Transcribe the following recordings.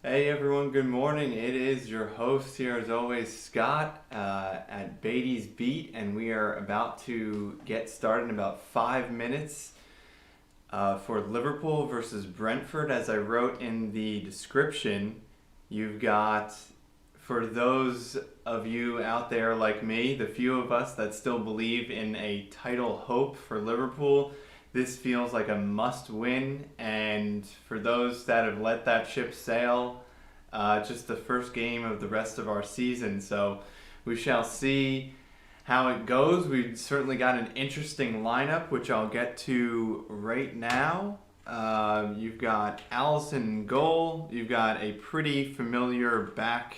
Hey everyone, good morning. It is your host here as always, Scott, at Beaty's Beat, and we are about to get started in about 5 minutes for Liverpool versus Brentford. As I wrote in the description, you've got, for those of you out there like me, the few of us that still believe in a title hope for Liverpool, this feels like a must win, and for those that have let that ship sail, just the first game of the rest of our season. So we shall see how it goes. We've certainly got an interesting lineup, which I'll get to right now. You've got Allison in goal. You've got a pretty familiar back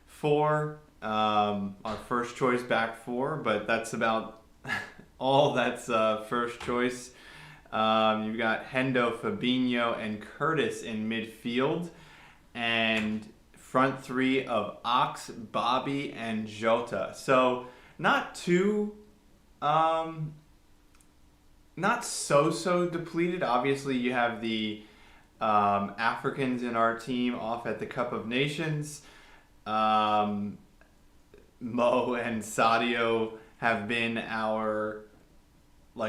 four, our first choice back four, but that's about all that's first choice. You've got Hendo, Fabinho, and Curtis in midfield, and front three of Ox, Bobby, and Jota. So not too, not so depleted. Obviously, you have the Africans in our team off at the Cup of Nations. Mo and Sadio have been our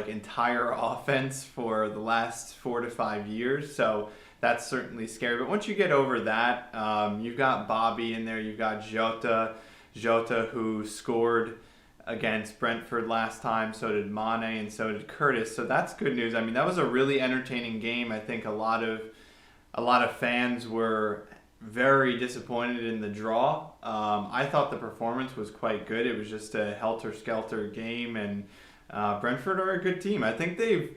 entire offense for the last 4 to 5 years, so that's certainly scary. But once you get over that, you've got Bobby in there, you've got Jota who scored against Brentford last time, so did Mane, and so did Curtis. So that's good news. I mean, that was a really entertaining game. I think a lot of fans were very disappointed in the draw. I thought the performance was quite good. It was just a helter-skelter game, and Brentford are a good team. I think they've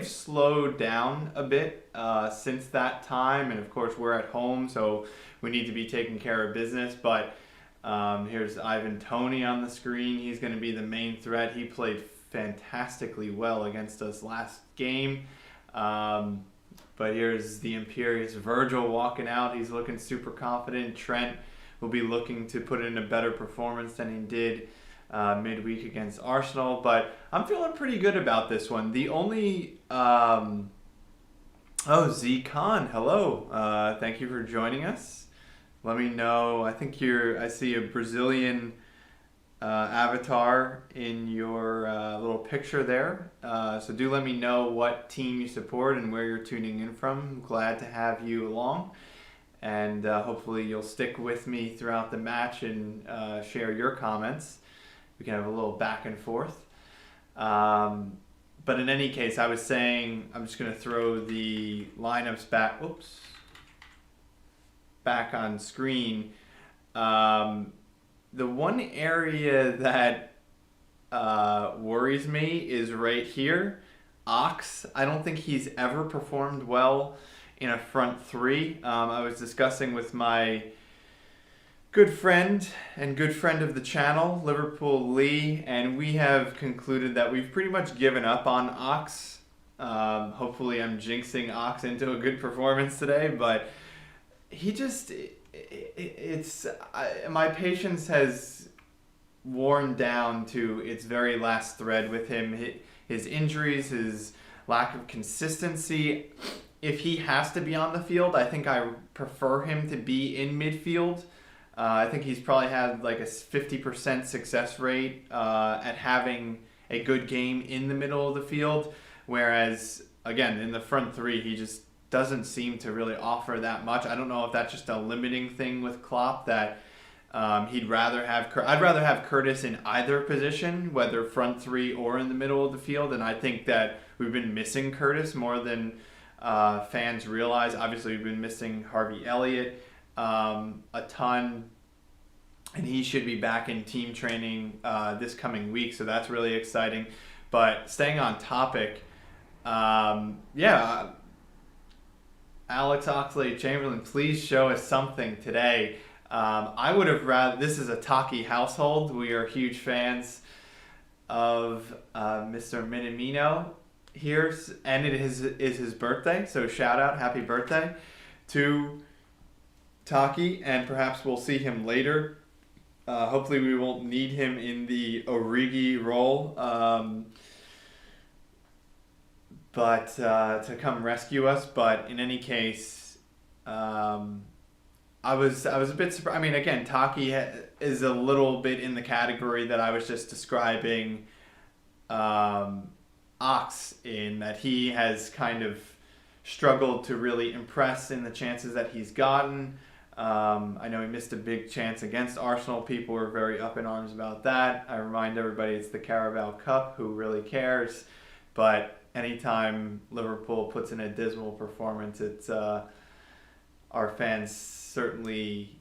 slowed down a bit since that time, and of course we're at home, so we need to be taking care of business. But here's Ivan Toney on the screen. He's going to be the main threat. He played fantastically well against us last game. But here's the imperious Virgil walking out. He's looking super confident. Trent will be looking to put in a better performance than he did midweek against Arsenal, but I'm feeling pretty good about this one. The only Z Khan, hello, thank you for joining us. Let me know. I see a Brazilian avatar in your little picture there, so do let me know what team you support and where you're tuning in from. I'm glad to have you along, and hopefully you'll stick with me throughout the match and share your comments. We can have a little back and forth. But in any case, I was saying, I'm just going to throw the lineups back on screen. The one area that worries me is right here. Ox, I don't think he's ever performed well in a front three. I was discussing with my good friend of the channel, Liverpool Lee, and we have concluded that we've pretty much given up on Ox. Hopefully I'm jinxing Ox into a good performance today, but he just, my patience has worn down to its very last thread with him. His injuries, his lack of consistency. If he has to be on the field, I think I prefer him to be in midfield. I think he's probably had like a 50% success rate at having a good game in the middle of the field, whereas, again, in the front three, he just doesn't seem to really offer that much. I don't know if that's just a limiting thing with Klopp, that I'd rather have Curtis in either position, whether front three or in the middle of the field, and I think that we've been missing Curtis more than fans realize. Obviously, we've been missing Harvey Elliott a ton, and he should be back in team training this coming week, so that's really exciting. But staying on topic, Alex Oxlade-Chamberlain, please show us something today. I would have rather, this is a Taki household. We are huge fans of Mr. Minamino here, and it is his birthday, so shout out, happy birthday to Taki, and perhaps we'll see him later. Hopefully we won't need him in the Origi role, but to come rescue us. But in any case, I was a bit surprised. I mean, again, Taki is a little bit in the category that I was just describing Ox in, that he has kind of struggled to really impress in the chances that he's gotten. I know he missed a big chance against Arsenal. People were very up in arms about that. I remind everybody it's the Carabao Cup. Who really cares? But anytime Liverpool puts in a dismal performance, it's our fans certainly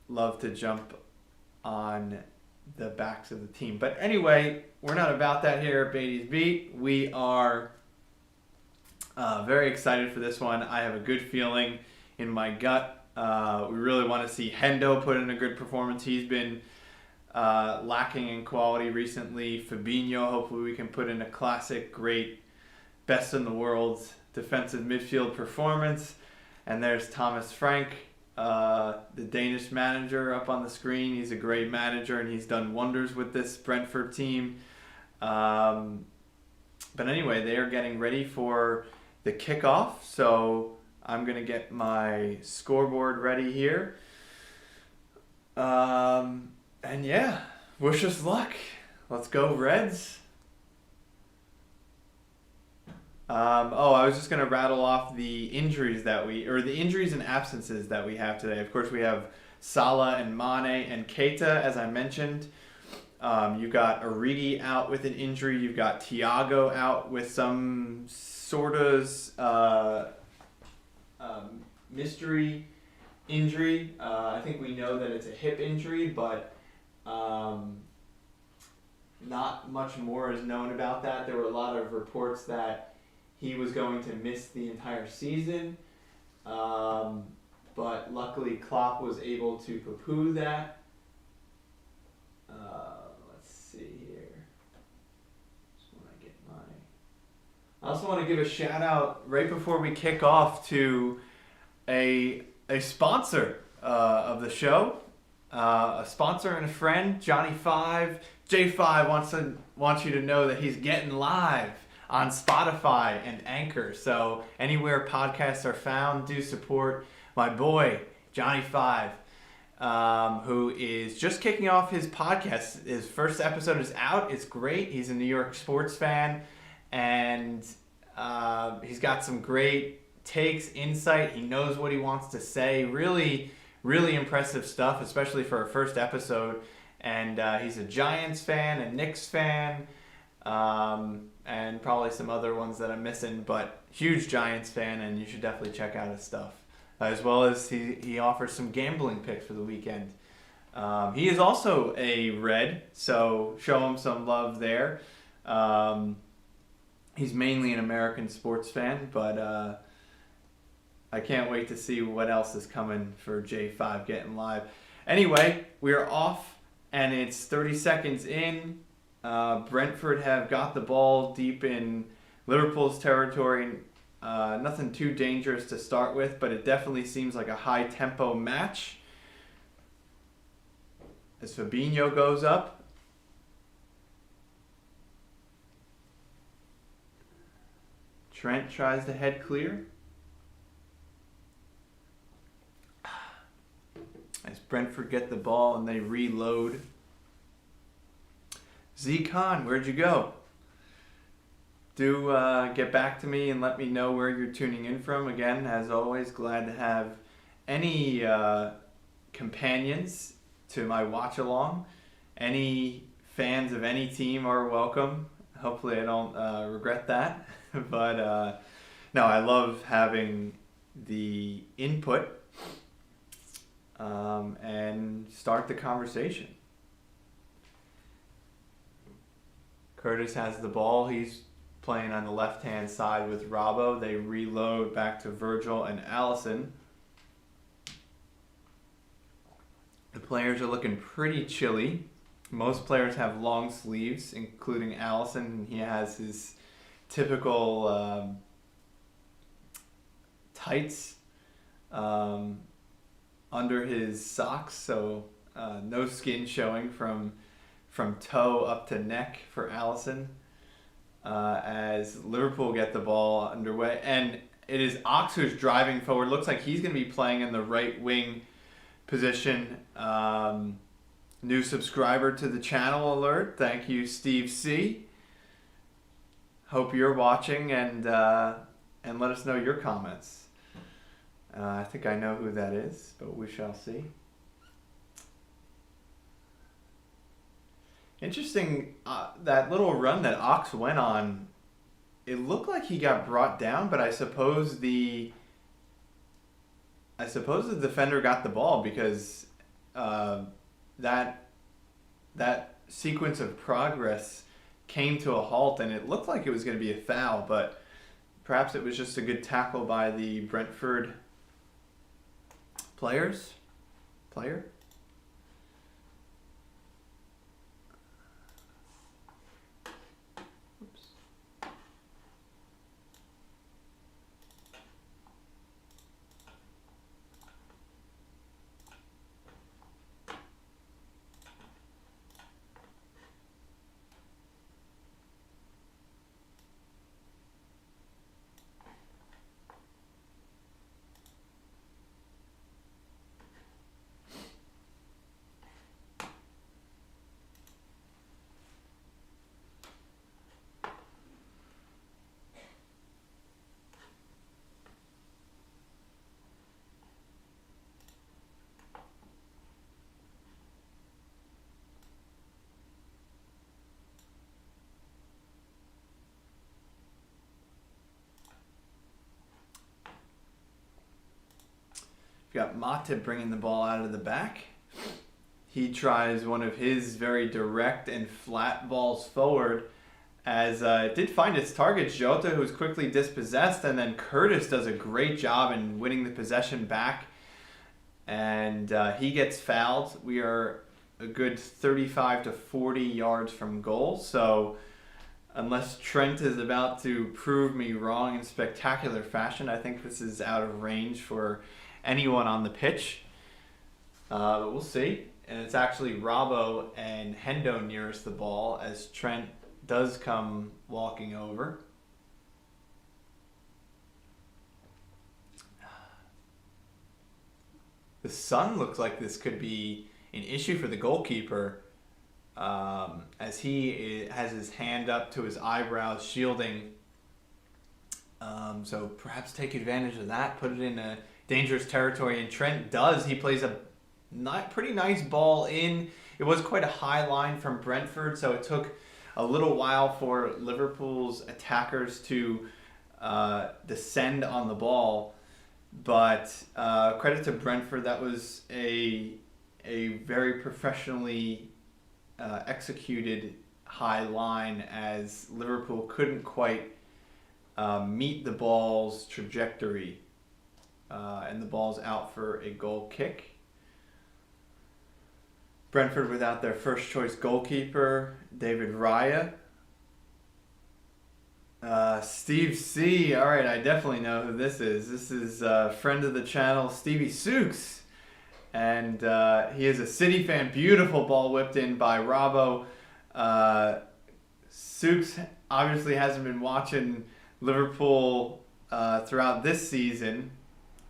love to jump on the backs of the team. But anyway, we're not about that here at Beaty's Beat. We are very excited for this one. I have a good feeling in my gut. We really want to see Hendo put in a good performance. He's been lacking in quality recently. Fabinho, hopefully we can put in a classic, great, best in the world defensive midfield performance. And there's Thomas Frank, the Danish manager, up on the screen. He's a great manager, and he's done wonders with this Brentford team. But anyway, they are getting ready for the kickoff. So I'm going to get my scoreboard ready here. And yeah, wish us luck. Let's go, Reds. I was just going to rattle off the injuries the injuries and absences that we have today. Of course, we have Salah and Mane and Keita, as I mentioned. You've got Origi out with an injury. You've got Thiago out with some sort of mystery injury. I think we know that it's a hip injury, but not much more is known about that. There were a lot of reports that he was going to miss the entire season, but luckily Klopp was able to poo-poo that. Let's see here. I also want to give a shout out right before we kick off to a sponsor of the show, a sponsor and a friend, Johnny 5. J5 wants you to know that he's getting live on Spotify and Anchor. So anywhere podcasts are found, do support my boy, Johnny 5, who is just kicking off his podcast. His first episode is out. It's great. He's a New York sports fan, and he's got some great takes, insight. He knows what he wants to say. Really, really impressive stuff, especially for a first episode. And he's a Giants fan, a Knicks fan, and probably some other ones that I'm missing, but huge Giants fan, and you should definitely check out his stuff. As well as he offers some gambling picks for the weekend. He is also a Red, so show him some love there. He's mainly an American sports fan, but I can't wait to see what else is coming for J5 getting live. Anyway, we're off, and it's 30 seconds in. Brentford have got the ball deep in Liverpool's territory. Nothing too dangerous to start with, but it definitely seems like a high-tempo match. As Fabinho goes up. Trent tries to head clear. As Brentford get the ball and they reload. Z Khan, where'd you go? Do get back to me and let me know where you're tuning in from. Again, as always, glad to have any companions to my watch-along. Any fans of any team are welcome. Hopefully I don't regret that. But no, I love having the input and start the conversation. Curtis has the ball. He's playing on the left-hand side with Robbo. They reload back to Virgil and Allison. The players are looking pretty chilly. Most players have long sleeves, including Allison. He has his typical tights under his socks, so no skin showing from toe up to neck for Allison. As Liverpool get the ball underway, and it is Ox who's driving forward. Looks like he's going to be playing in the right wing position. New subscriber to the channel alert. Thank you, Steve C. Hope you're watching and let us know your comments. I think I know who that is, but we shall see. Interesting, that little run that Ox went on, it looked like he got brought down, but I suppose the defender got the ball because that sequence of progress came to a halt, and it looked like it was going to be a foul, but perhaps it was just a good tackle by the Brentford player. You've got Matip bringing the ball out of the back. He tries one of his very direct and flat balls forward as it did find its target, Jota, who's quickly dispossessed, and then Curtis does a great job in winning the possession back. And he gets fouled. We are a good 35 to 40 yards from goal, so unless Trent is about to prove me wrong in spectacular fashion, I think this is out of range for anyone on the pitch. But we'll see. And it's actually Robbo and Hendo nearest the ball as Trent does come walking over. The sun looks like this could be an issue for the goalkeeper, as he has his hand up to his eyebrows, shielding. So perhaps take advantage of that, put it in a dangerous territory, and Trent does. He plays a pretty nice ball in. It was quite a high line from Brentford, so it took a little while for Liverpool's attackers to descend on the ball. But credit to Brentford, that was a very professionally executed high line, as Liverpool couldn't quite meet the ball's trajectory. And the ball's out for a goal kick. Brentford without their first choice goalkeeper, David Raya. Steve C. All right, I definitely know who this is. This is a friend of the channel, Stevie Sooks. And he is a City fan. Beautiful ball whipped in by Robbo. Sooks obviously hasn't been watching Liverpool throughout this season.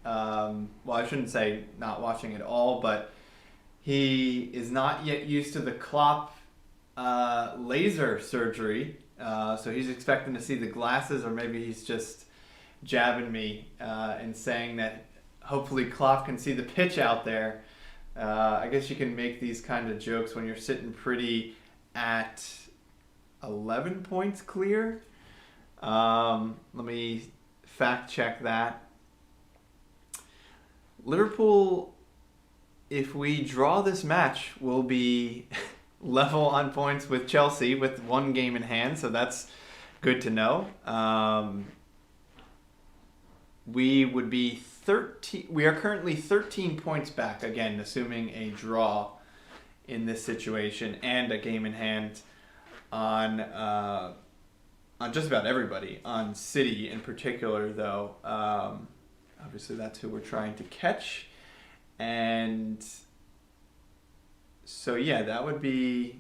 Well, I shouldn't say not watching at all, but he is not yet used to the Klopp laser surgery. So he's expecting to see the glasses, or maybe he's just jabbing me and saying that hopefully Klopp can see the pitch out there. I guess you can make these kind of jokes when you're sitting pretty at 11 points clear. Let me fact check that. Liverpool, if we draw this match, will be level on points with Chelsea with one game in hand, so that's good to know. We would be 13. We are currently 13 points back, again, assuming a draw in this situation and a game in hand on just about everybody. On City in particular, though. Obviously, that's who we're trying to catch. And so, yeah, that would be,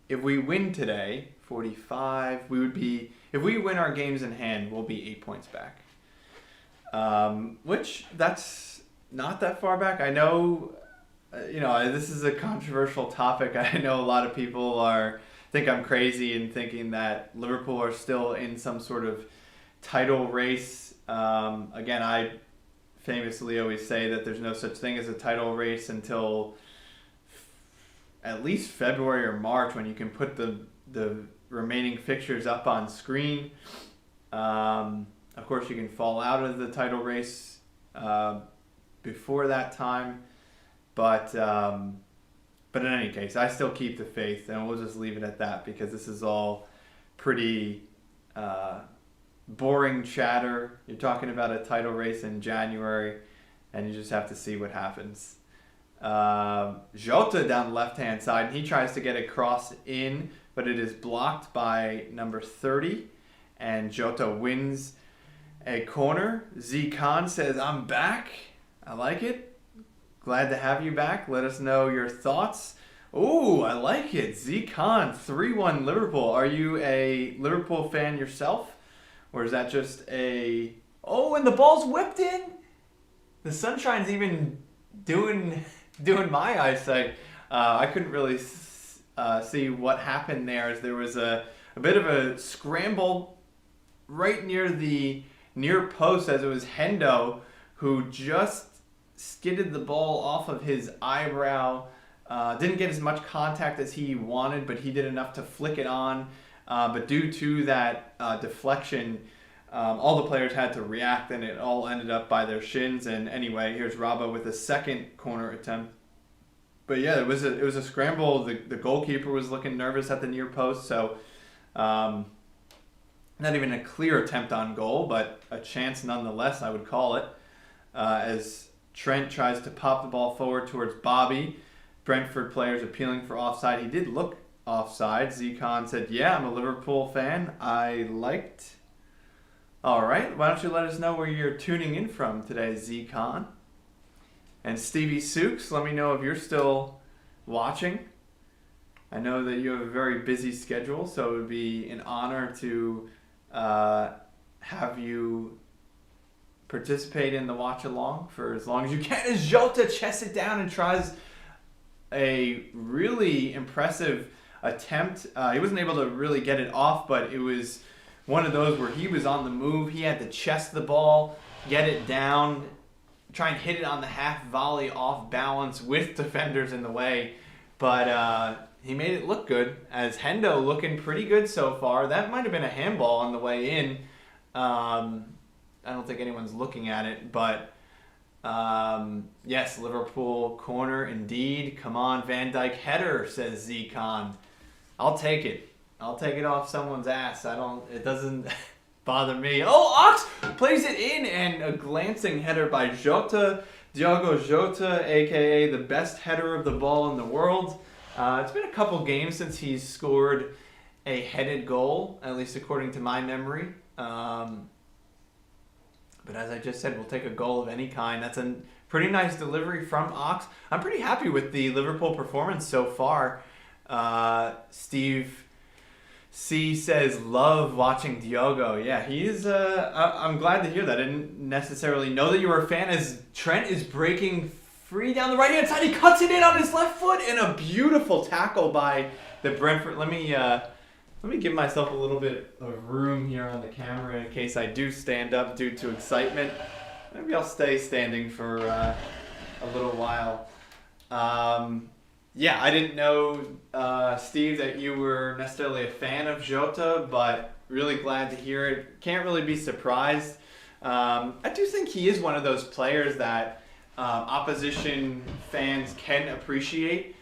if we win today, 45, we would be, if we win our games in hand, we'll be 8 points back. which that's not that far back. I know, this is a controversial topic. I know a lot of people think I'm crazy in thinking that Liverpool are still in some sort of title race. Again, I famously always say that there's no such thing as a title race until at least February or March, when you can put the remaining fixtures up on screen. Of course, you can fall out of the title race before that time, but in any case, I still keep the faith, and we'll just leave it at that, because this is all pretty boring chatter. You're talking about a title race in January, and you just have to see what happens. Jota down the left-hand side, and he tries to get a cross in, but it is blocked by number 30, and Jota wins a corner. Z Khan says, "I'm back." I like it. Glad to have you back. Let us know your thoughts. Ooh, I like it. Z Khan, 3-1 Liverpool. Are you a Liverpool fan yourself? Or is that just a... Oh, and the ball's whipped in. The sunshine's even doing my eyesight. I couldn't really see what happened there, as there was a bit of a scramble right near the near post, as it was Hendo who just skidded the ball off of his eyebrow. Didn't get as much contact as he wanted, but he did enough to flick it on. But due to that deflection, all the players had to react, and it all ended up by their shins. And anyway, here's Rabah with a second corner attempt. But yeah, it was a scramble. The goalkeeper was looking nervous at the near post, so not even a clear attempt on goal, but a chance nonetheless, I would call it. As Trent tries to pop the ball forward towards Bobby, Brentford players appealing for offside. He did look offside. Z-Con said, "Yeah, I'm a Liverpool fan. I liked." All right, why don't you let us know where you're tuning in from today, Z-Con? And Stevie Sooks, let me know if you're still watching. I know that you have a very busy schedule, so it would be an honor to have you participate in the watch-along for as long as you can. As Jota chests it down and tries a really impressive attempt. He wasn't able to really get it off, but it was one of those where he was on the move. He had to chest the ball, get it down, try and hit it on the half volley off balance with defenders in the way. But he made it look good, as Hendo looking pretty good so far. That might have been a handball on the way in. I don't think anyone's looking at it, but yes, Liverpool corner indeed. Come on, Van Dijk header, says Z-Con. I'll take it. I'll take it off someone's ass. It doesn't bother me. Oh, Ox plays it in, and a glancing header by Jota. Thiago Jota, a.k.a. the best header of the ball in the world. It's been a couple games since he's scored a headed goal, at least according to my memory. But as I just said, we'll take a goal of any kind. That's a pretty nice delivery from Ox. I'm pretty happy with the Liverpool performance so far. Steve C says, "Love watching Diogo." Yeah, he's. I'm glad to hear that. I didn't necessarily know that you were a fan, as Trent is breaking free down the right-hand side. He cuts it in on his left foot, and a beautiful tackle by the Brentford. Let me give myself a little bit of room here on the camera in case I do stand up due to excitement. Maybe I'll stay standing for a little while. Yeah, I didn't know, Steve, that you were necessarily a fan of Jota, but really glad to hear it. Can't really be surprised. I do think he is one of those players that opposition fans can appreciate.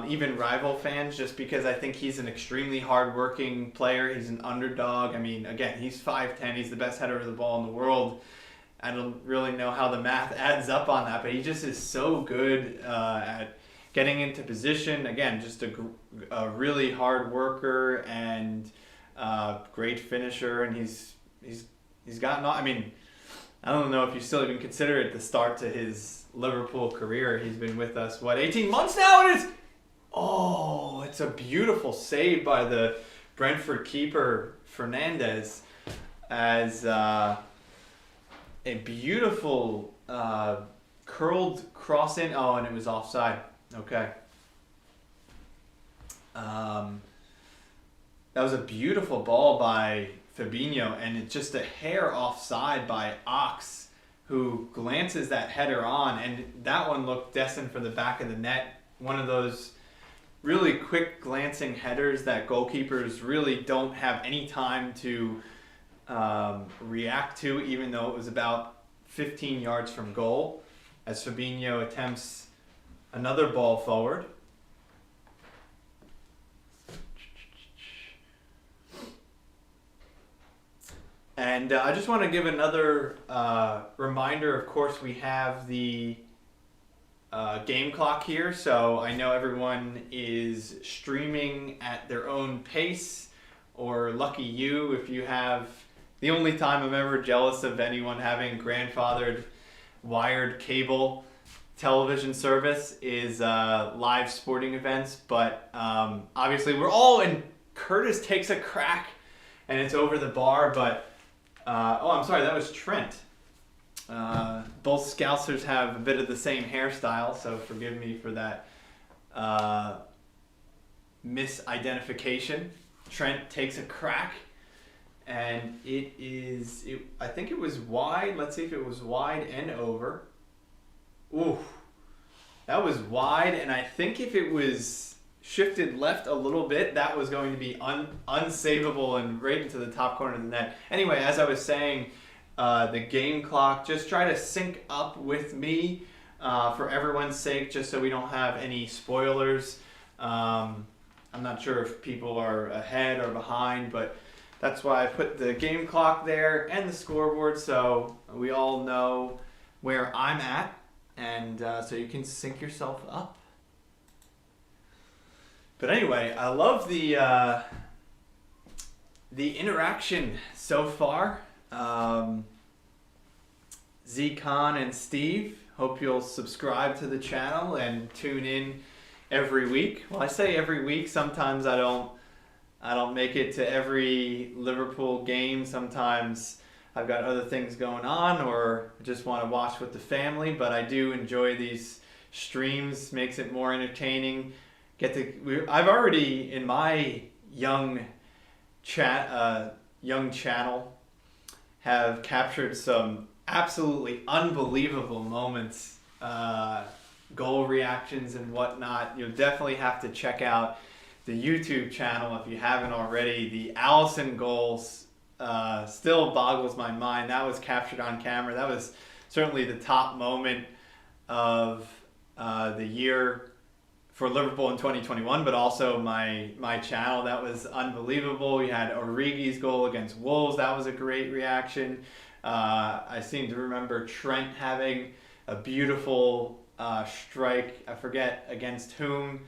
Even rival fans, just because I think he's an extremely hard-working player. He's an underdog. I mean, again, he's 5'10". He's the best header of the ball in the world. I don't really know how the math adds up on that, but he just is so good at getting into position. Again, just a really hard worker and great finisher. And he's gotten. I mean, I don't know if you still even consider it the start to his Liverpool career. He's been with us, 18 months now? It is. Oh, it's a beautiful save by the Brentford keeper, Fernandez, as a beautiful curled cross in. Oh, and it was offside. Okay. That was a beautiful ball by Fabinho, and it's just a hair offside by Ox, who glances that header on, and that one looked destined for the back of the net. One of those really quick glancing headers that goalkeepers really don't have any time to react to, even though it was about 15 yards from goal, as Fabinho attempts another ball forward. And I just want to give another reminder. Of course, we have the game clock here, so I know everyone is streaming at their own pace, or lucky you if you have. The only time I'm ever jealous of anyone having grandfathered wired cable television service is live sporting events, but obviously we're all in. Curtis takes a crack and it's over the bar, but I'm sorry, that was Trent. Both Scousers have a bit of the same hairstyle, so forgive me for that misidentification. Trent takes a crack, and I think it was wide. Let's see if it was wide and over. Ooh, that was wide, and I think if it was shifted left a little bit, that was going to be unsavable and right into the top corner of the net. Anyway, as I was saying, the game clock, just try to sync up with me for everyone's sake, just so we don't have any spoilers. I'm not sure if people are ahead or behind, but that's why I put the game clock there and the scoreboard, so we all know where I'm at, and so you can sync yourself up. But anyway, I love the interaction so far. Z-Con and Steve, hope you'll subscribe to the channel and tune in every week. Well, I say every week. Sometimes I don't make it to every Liverpool game. Sometimes I've got other things going on, or just want to watch with the family. But I do enjoy these streams. Makes it more entertaining. I've already, in my young channel, have captured some absolutely unbelievable moments, goal reactions and whatnot. You'll definitely have to check out the YouTube channel if you haven't already. The Alisson goals still boggles my mind. That was captured on camera. That was certainly the top moment of the year for Liverpool in 2021, but also my channel. That was unbelievable. You had Origi's goal against Wolves. That was a great reaction. I seem to remember Trent having a beautiful strike. I forget against whom.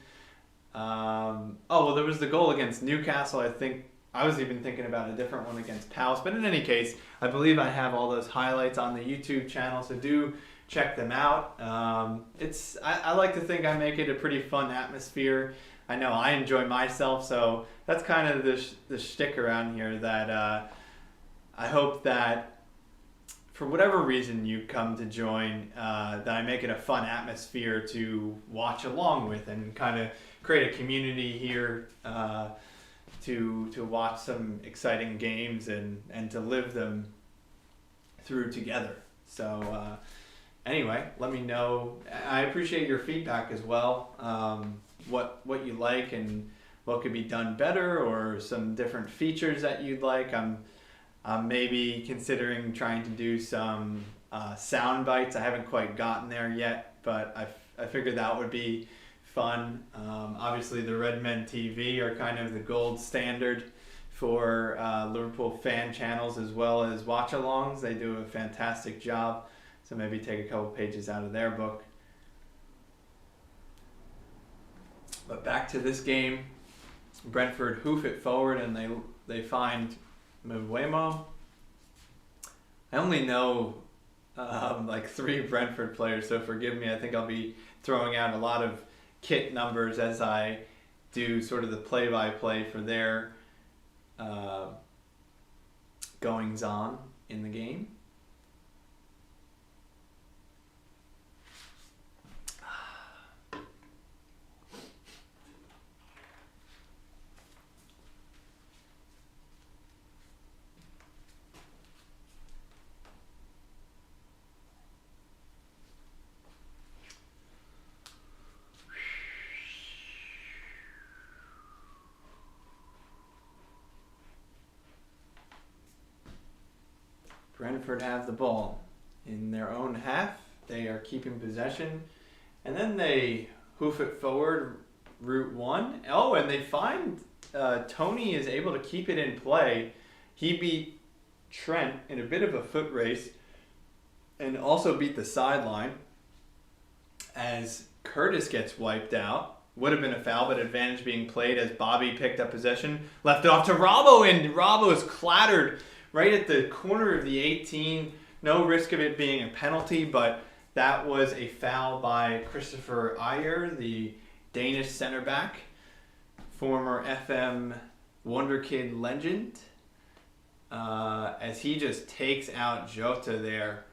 There was the goal against Newcastle. I think I was even thinking about a different one against Palace. But in any case, I believe I have all those highlights on the YouTube channel, so do check them out. I like to think I make it a pretty fun atmosphere. I know I enjoy myself, so that's kind of the shtick around here, that I hope that for whatever reason you come to join, that I make it a fun atmosphere to watch along with, and kind of create a community here to watch some exciting games and to live them through together. So anyway, let me know. I appreciate your feedback as well. What you like and what could be done better, or some different features that you'd like. I'm maybe considering trying to do some sound bites. I haven't quite gotten there yet, but I figured that would be fun. Obviously, the Red Men TV are kind of the gold standard for Liverpool fan channels, as well as Watchalongs. They do a fantastic job. So maybe take a couple pages out of their book. But back to this game. Brentford hoof it forward, and they find Mbeumo. I only know like 3 Brentford players, so forgive me. I think I'll be throwing out a lot of kit numbers as I do sort of the play-by-play for their goings-on in the game. Brentford have the ball in their own half. They are keeping possession. And then they hoof it forward, route one. Oh, and they find Tony is able to keep it in play. He beat Trent in a bit of a foot race and also beat the sideline as Curtis gets wiped out. Would have been a foul, but advantage being played as Bobby picked up possession. Left it off to Robbo, and Robbo is clattered right at the corner of the 18. No risk of it being a penalty, but that was a foul by Christopher Ayer, the Danish center back, former FM Wonderkid legend, as he just takes out Jota there.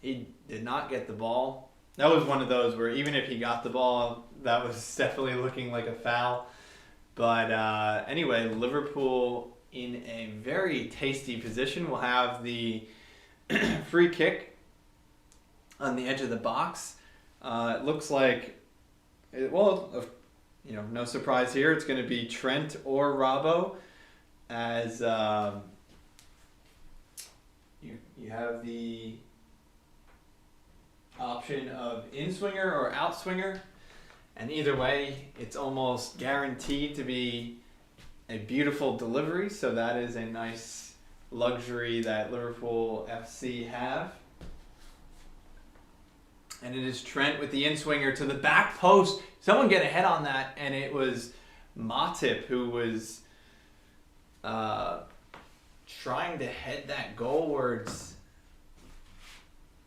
He did not get the ball. That was one of those where even if he got the ball, that was definitely looking like a foul. But anyway, Liverpool in a very tasty position will have the free kick on the edge of the box. It looks like, no surprise here. It's going to be Trent or Robbo as you have the option of in-swinger or out-swinger. And either way, it's almost guaranteed to be a beautiful delivery. So that is a nice luxury that Liverpool FC have. And it is Trent with the in-swinger to the back post. Someone get a head on that, and it was Matip who was trying to head that goalwards.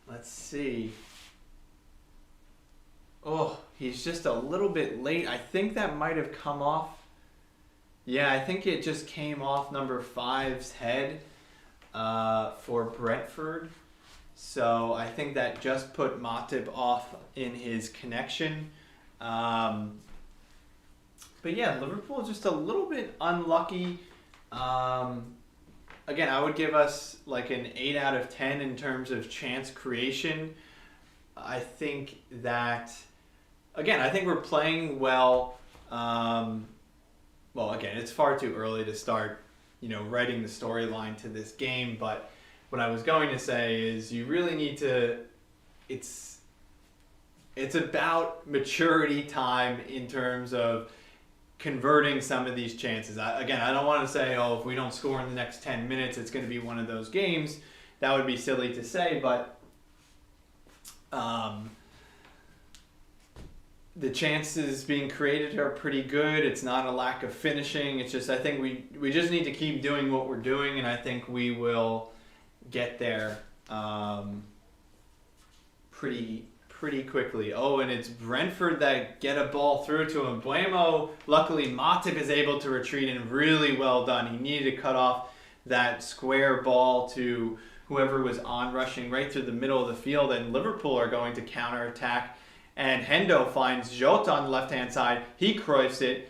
Let's see. Oh, he's just a little bit late. I think that might have come off. Yeah, I think it just came off number 5's head for Brentford. So I think that just put Matip off in his connection. But yeah, Liverpool is just a little bit unlucky. Again, I would give us like an 8 out of 10 in terms of chance creation. I think that, again, I think we're playing well. Well, again, it's far too early to start, writing the storyline to this game. But what I was going to say is you really need to, it's about maturity time in terms of converting some of these chances. I don't want to say, if we don't score in the next 10 minutes, it's going to be one of those games. That would be silly to say, but the chances being created are pretty good. It's not a lack of finishing. It's just I think we just need to keep doing what we're doing, and I think we will get there pretty quickly. Oh, and it's Brentford that get a ball through to Mbeumo. Luckily, Matip is able to retreat, and really well done. He needed to cut off that square ball to whoever was on-rushing right through the middle of the field, and Liverpool are going to counterattack. And Hendo finds Jota on the left-hand side. He Cruyffs it,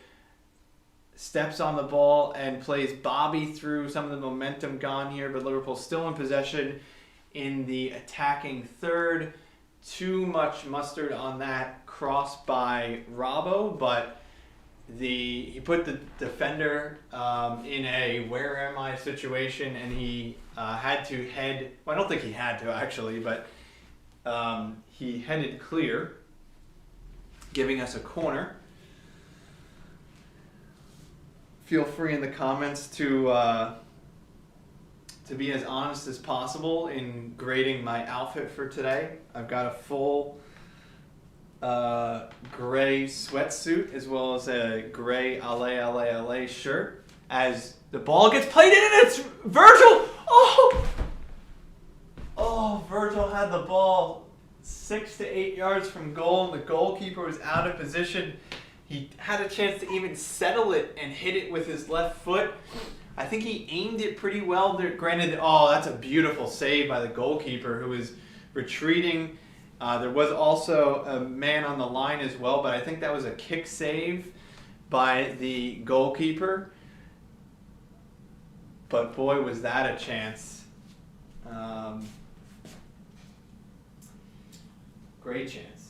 steps on the ball, and plays Bobby through. Some of the momentum gone here, but Liverpool still in possession in the attacking third. Too much mustard on that cross by Robbo, but he put the defender in a where am I situation, and he had to head. Well, I don't think he had to actually, but he headed clear, giving us a corner. Feel free in the comments to be as honest as possible in grading my outfit for today. I've got a full gray sweatsuit as well as a gray LA shirt. As the ball gets played in, and it's Virgil! Oh, Virgil had the ball 6 to 8 yards from goal, and the goalkeeper was out of position. He had a chance to even settle it and hit it with his left foot. I think he aimed it pretty well. Granted, that's a beautiful save by the goalkeeper who was retreating. There was also a man on the line as well, but I think that was a kick save by the goalkeeper. But boy, was that a chance. Great chance.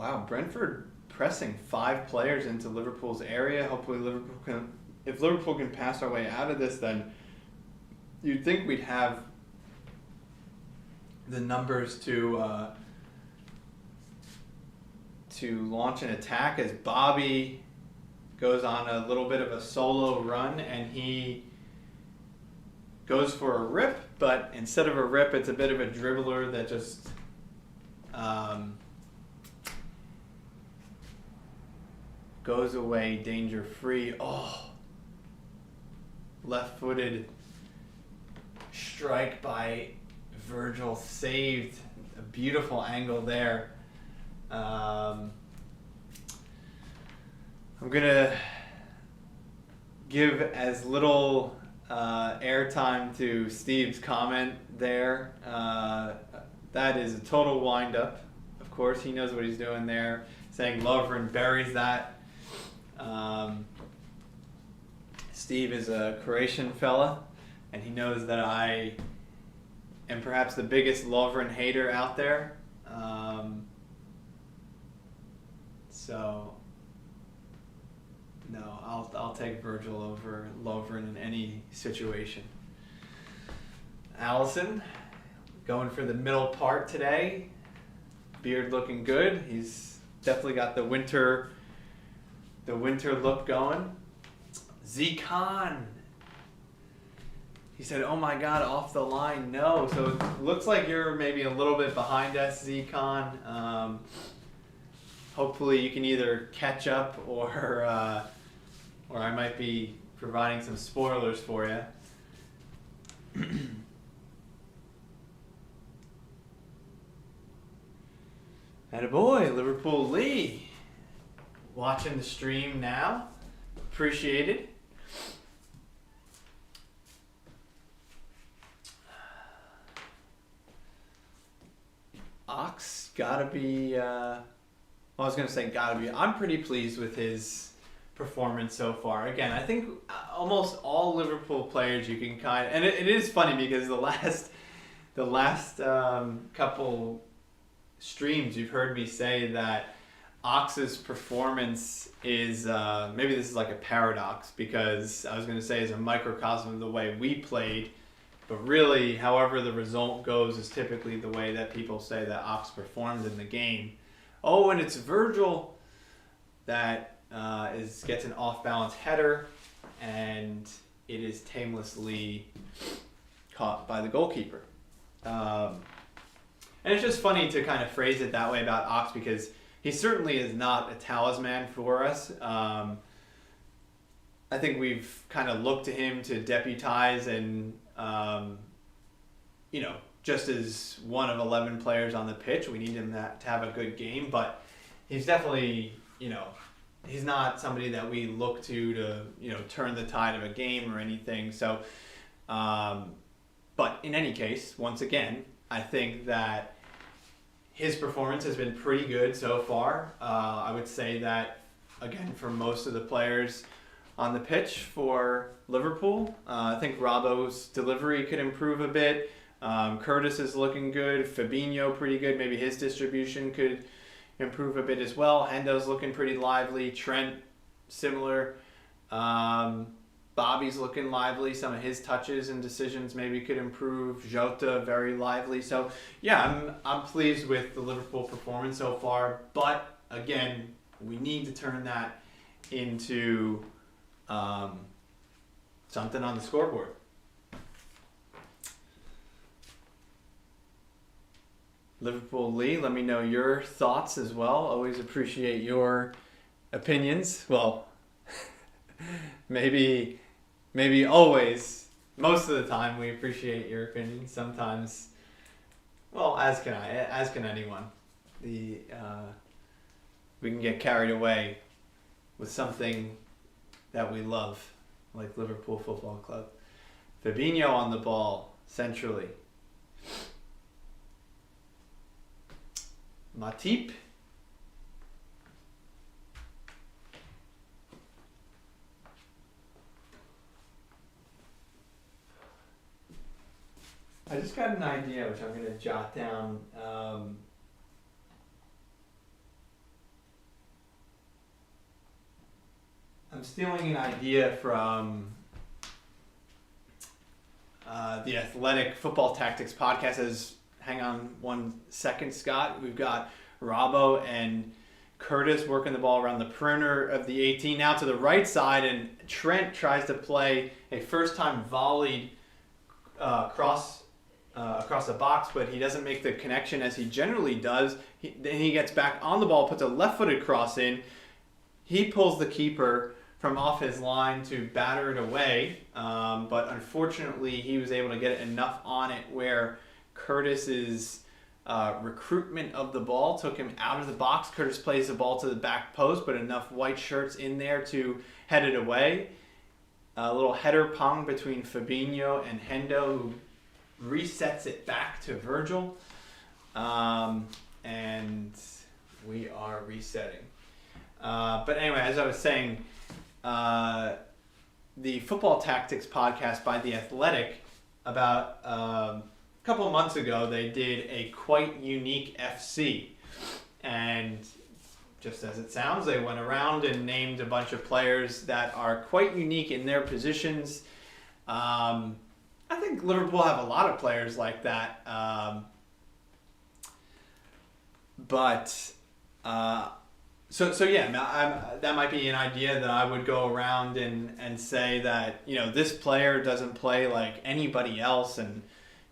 Wow, Brentford pressing 5 players into Liverpool's area. Hopefully if Liverpool can pass our way out of this, then you'd think we'd have the numbers to launch an attack, as Bobby goes on a little bit of a solo run and he goes for a rip, but instead of a rip, it's a bit of a dribbler that just goes away danger free. Oh, left-footed strike by Virgil, saved. A beautiful angle there. I'm gonna give as little airtime to Steve's comment there. That is a total wind-up. Of course, he knows what he's doing there, saying Lovren buries that. Steve is a Croatian fella, and he knows that I am perhaps the biggest Lovren hater out there. So, no, I'll take Virgil over Lovren in any situation. Allison, going for the middle part today. Beard looking good. He's definitely got the winter look going. Z-Con. He said, oh my God, off the line. No. So it looks like you're maybe a little bit behind us, Z-Con. Hopefully you can either catch up or I might be providing some spoilers for you. Attaboy, Liverpool Lee. Watching the stream now. Appreciate it. Ox gotta be, I was going to say gotta be, I'm pretty pleased with his performance so far. Again, I think almost all Liverpool players you can kind of, and it is funny because the last couple streams you've heard me say that Ox's performance is, maybe this is like a paradox, because I was going to say is a microcosm of the way we played, but really however the result goes is typically the way that people say that Ox performed in the game. Oh, and it's Virgil that gets an off-balance header, and it is tamelessly caught by the goalkeeper. And it's just funny to kind of phrase it that way about Ox, because he certainly is not a talisman for us. I think we've kind of looked to him to deputize and, just as one of 11 players on the pitch, we need him to have a good game. But he's definitely, he's not somebody that we look to turn the tide of a game or anything. So, but in any case, once again, I think that his performance has been pretty good so far. I would say that, again, for most of the players on the pitch for Liverpool, I think Robbo's delivery could improve a bit. Curtis is looking good. Fabinho pretty good. Maybe his distribution could improve a bit as well. Hendo's looking pretty lively. Trent, similar. Bobby's looking lively. Some of his touches and decisions maybe could improve. Jota, very lively. So, yeah, I'm pleased with the Liverpool performance so far. But, again, we need to turn that into something on the scoreboard. Liverpool Lee, let me know your thoughts as well. Always appreciate your opinions. Well, maybe always. Most of the time we appreciate your opinions. Sometimes, well, as can anyone. We can get carried away with something that we love, like Liverpool Football Club. Fabinho on the ball, centrally. Matip. I just got an idea, which I'm going to jot down. stealing an idea from the Athletic Football Tactics podcast. Hang on 1 second, Scott. We've got Robbo and Curtis working the ball around the perimeter of the 18. Now to the right side, and Trent tries to play a first-time volleyed across the box, but he doesn't make the connection as he generally does. Then he gets back on the ball, puts a left-footed cross in. He pulls the keeper from off his line to batter it away, but unfortunately he was able to get enough on it where Curtis's recruitment of the ball took him out of the box. Curtis plays the ball to the back post, but enough white shirts in there to head it away. A little header pong between Fabinho and Hendo, who resets it back to Virgil. And we are resetting. But anyway, as I was saying, the Football Tactics podcast by The Athletic, about a couple of months ago, they did a quite unique FC. And just as it sounds, they went around and named a bunch of players that are quite unique in their positions. I think Liverpool have a lot of players like that. So yeah, that might be an idea that I would go around and say that, you know, this player doesn't play like anybody else, and,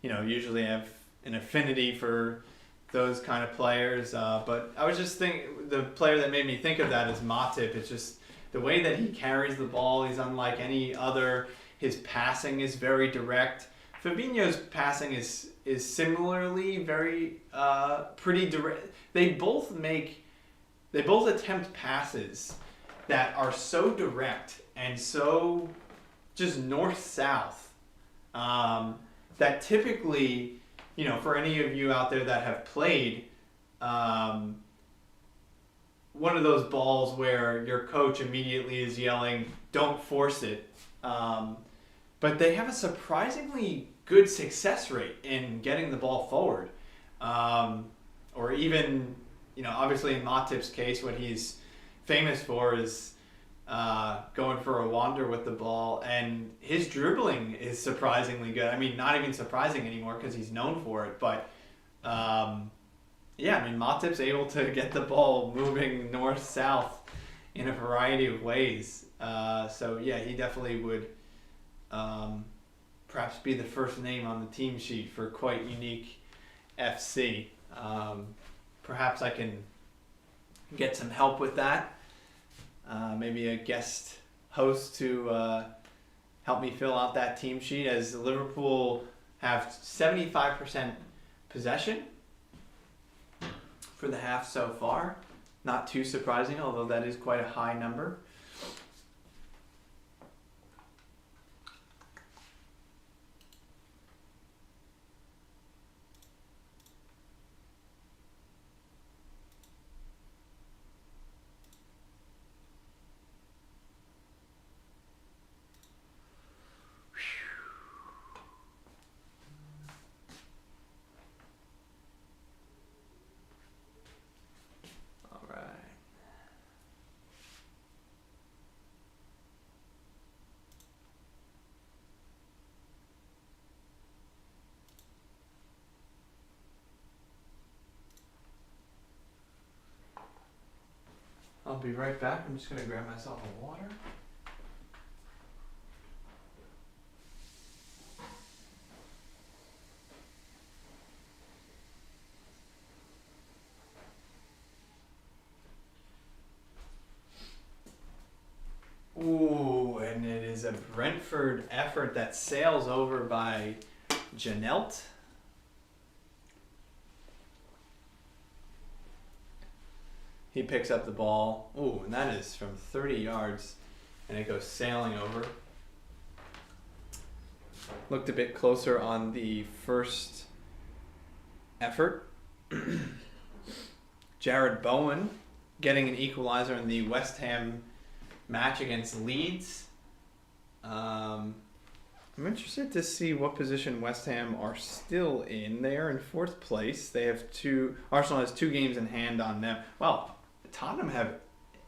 you know, usually have an affinity for those kind of players. But I was just thinking, the player that made me think of that is Matip. It's just the way that he carries the ball. He's unlike any other. His passing is very direct. Fabinho's passing is similarly very pretty direct. They both attempt passes that are so direct and so just north-south that typically, you know, for any of you out there that have played, one of those balls where your coach immediately is yelling, "Don't force it." But they have a surprisingly good success rate in getting the ball forward. Or even, you know, obviously in Matip's case, what he's famous for is going for a wander with the ball, and his dribbling is surprisingly good. I mean, not even surprising anymore because he's known for it, but yeah, I mean, Matip's able to get the ball moving north-south in a variety of ways. So yeah, he definitely would perhaps be the first name on the team sheet for quite unique FC. Perhaps I can get some help with that. Maybe a guest host to help me fill out that team sheet, as Liverpool have 75% possession for the half so far. Not too surprising, although that is quite a high number. I'll be right back. I'm just going to grab myself a water. Ooh, and it is a Brentford effort that sails over by Janelt. He picks up the ball. Ooh, and that is from 30 yards, and it goes sailing over. Looked a bit closer on the first effort. Jared Bowen getting an equalizer in the West Ham match against Leeds. I'm interested to see what position West Ham are still in. They are in 4th place. They have Arsenal has 2 games in hand on them. Well, Tottenham have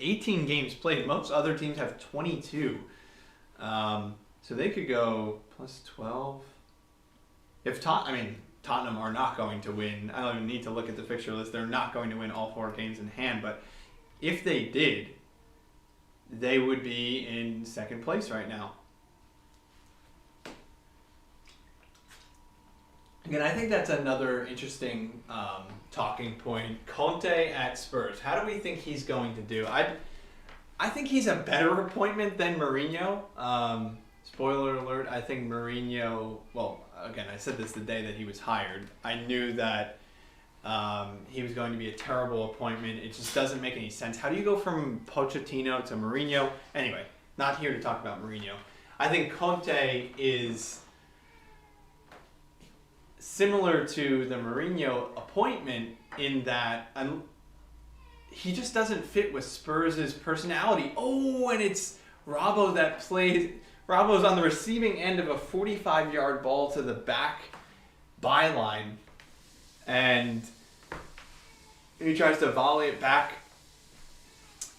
18 games played. Most other teams have 22. So they could go plus 12. If Tottenham are not going to win. I don't even need to look at the fixture list. They're not going to win all 4 games in hand. But if they did, they would be in second place right now. Again, I think that's another interesting talking point. Conte at Spurs. How do we think he's going to do? I think he's a better appointment than Mourinho. Spoiler alert, I think Mourinho, well, again, I said this the day that he was hired. I knew that he was going to be a terrible appointment. It just doesn't make any sense. How do you go from Pochettino to Mourinho? Anyway, not here to talk about Mourinho. I think Conte is similar to the Mourinho appointment in that he just doesn't fit with Spurs' personality. Oh, and it's Robbo that plays. Robbo's on the receiving end of a 45-yard ball to the back byline, and he tries to volley it back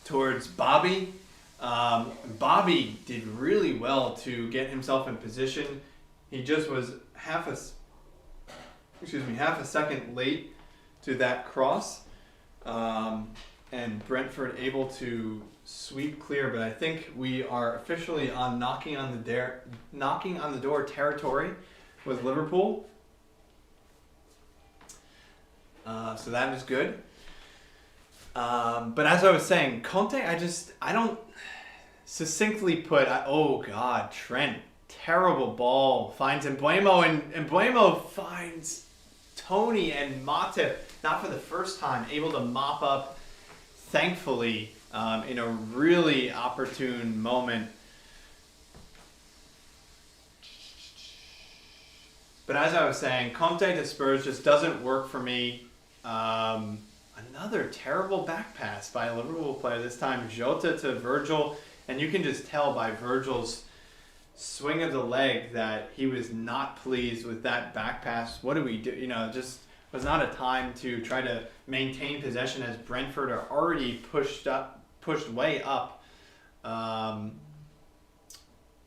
towards Bobby. Bobby did really well to get himself in position. He just was half a second late to that cross, and Brentford able to sweep clear. But I think we are officially on knocking on the door territory with Liverpool. So that is good. But as I was saying, Conte, I don't succinctly put. Oh God, Trent, terrible ball, finds Mbeumo, and Mbeumo finds Tony and Matip, not for the first time, able to mop up, thankfully, in a really opportune moment. But as I was saying, Conte to Spurs just doesn't work for me. Another terrible back pass by a Liverpool player, this time Jota to Virgil, and you can just tell by Virgil's swing of the leg that he was not pleased with that back pass. What do we do? Just was not a time to try to maintain possession as Brentford are already pushed way up.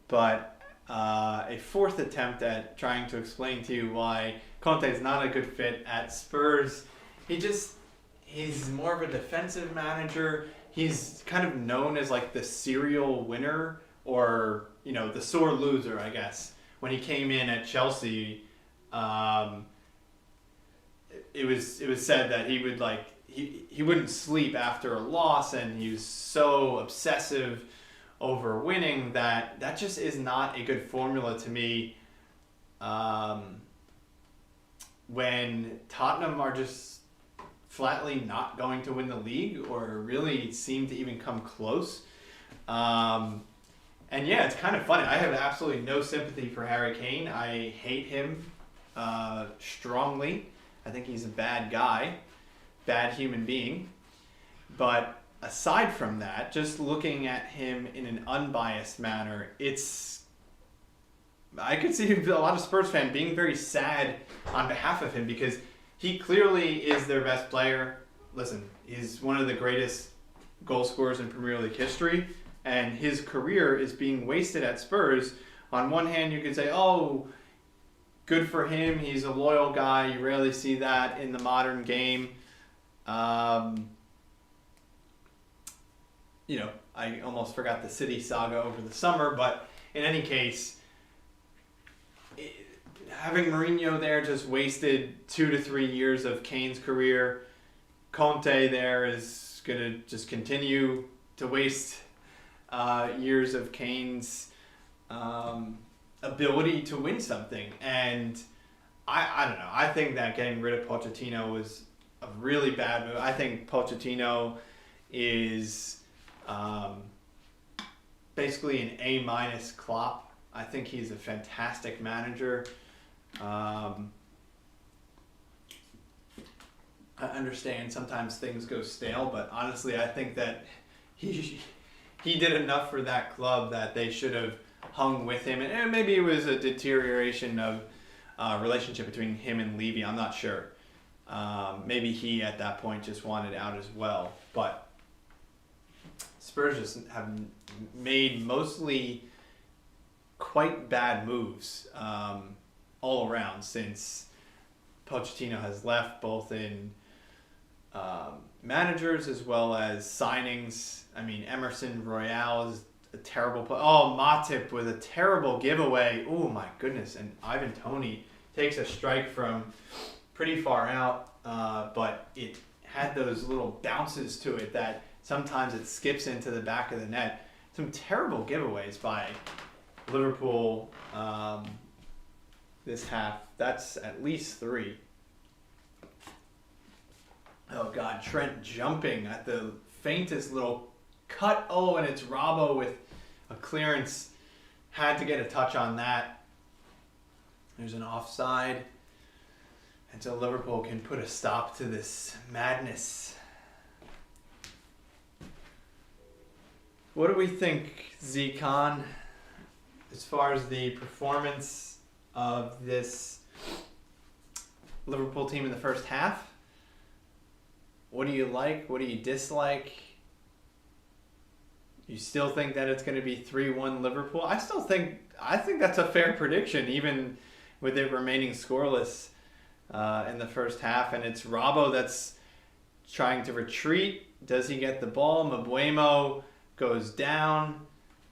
But a fourth attempt at trying to explain to you why Conte is not a good fit at Spurs. He's more of a defensive manager. He's kind of known as like the serial winner, or the sore loser, I guess. When he came in at Chelsea, it was said that he would he wouldn't sleep after a loss, and he was so obsessive over winning that just is not a good formula to me. When Tottenham are just flatly not going to win the league, or really seem to even come close. And yeah, it's kind of funny. I have absolutely no sympathy for Harry Kane. I hate him strongly. I think he's a bad guy, bad human being. But aside from that, just looking at him in an unbiased manner, I could see a lot of Spurs fans being very sad on behalf of him, because he clearly is their best player. Listen, he's one of the greatest goal scorers in Premier League history, and his career is being wasted at Spurs. On one hand, you could say, oh, good for him. He's a loyal guy. You rarely see that in the modern game. I almost forgot the City saga over the summer, but in any case, having Mourinho there just wasted 2 to 3 years of Kane's career. Conte there is going to just continue to waste years of Kane's ability to win something. And I don't know. I think that getting rid of Pochettino was a really bad move. I think Pochettino is basically an A- Klopp. I think he's a fantastic manager. I understand sometimes things go stale, but honestly, I think that he did enough for that club that they should have hung with him. And maybe it was a deterioration of relationship between him and Levy. I'm not sure. Maybe he at that point just wanted out as well. But Spurs just have made mostly quite bad moves all around since Pochettino has left, both in managers as well as signings. I mean, Emerson Royale is a terrible play. Oh, Matip with a terrible giveaway. Oh, my goodness. And Ivan Toney takes a strike from pretty far out, but it had those little bounces to it that sometimes it skips into the back of the net. Some terrible giveaways by Liverpool this half. That's at least 3. Oh, God. Trent jumping at the faintest little cut. Oh, and it's Robbo with a clearance. Had to get a touch on that. There's an offside. And so Liverpool can put a stop to this madness. What do we think, Z-Con, as far as the performance of this Liverpool team in the first half? What do you like? What do you dislike? You still think that it's going to be 3-1 Liverpool? I think that's a fair prediction, even with it remaining scoreless in the first half. And it's Robbo that's trying to retreat. Does he get the ball? Mbeumo goes down.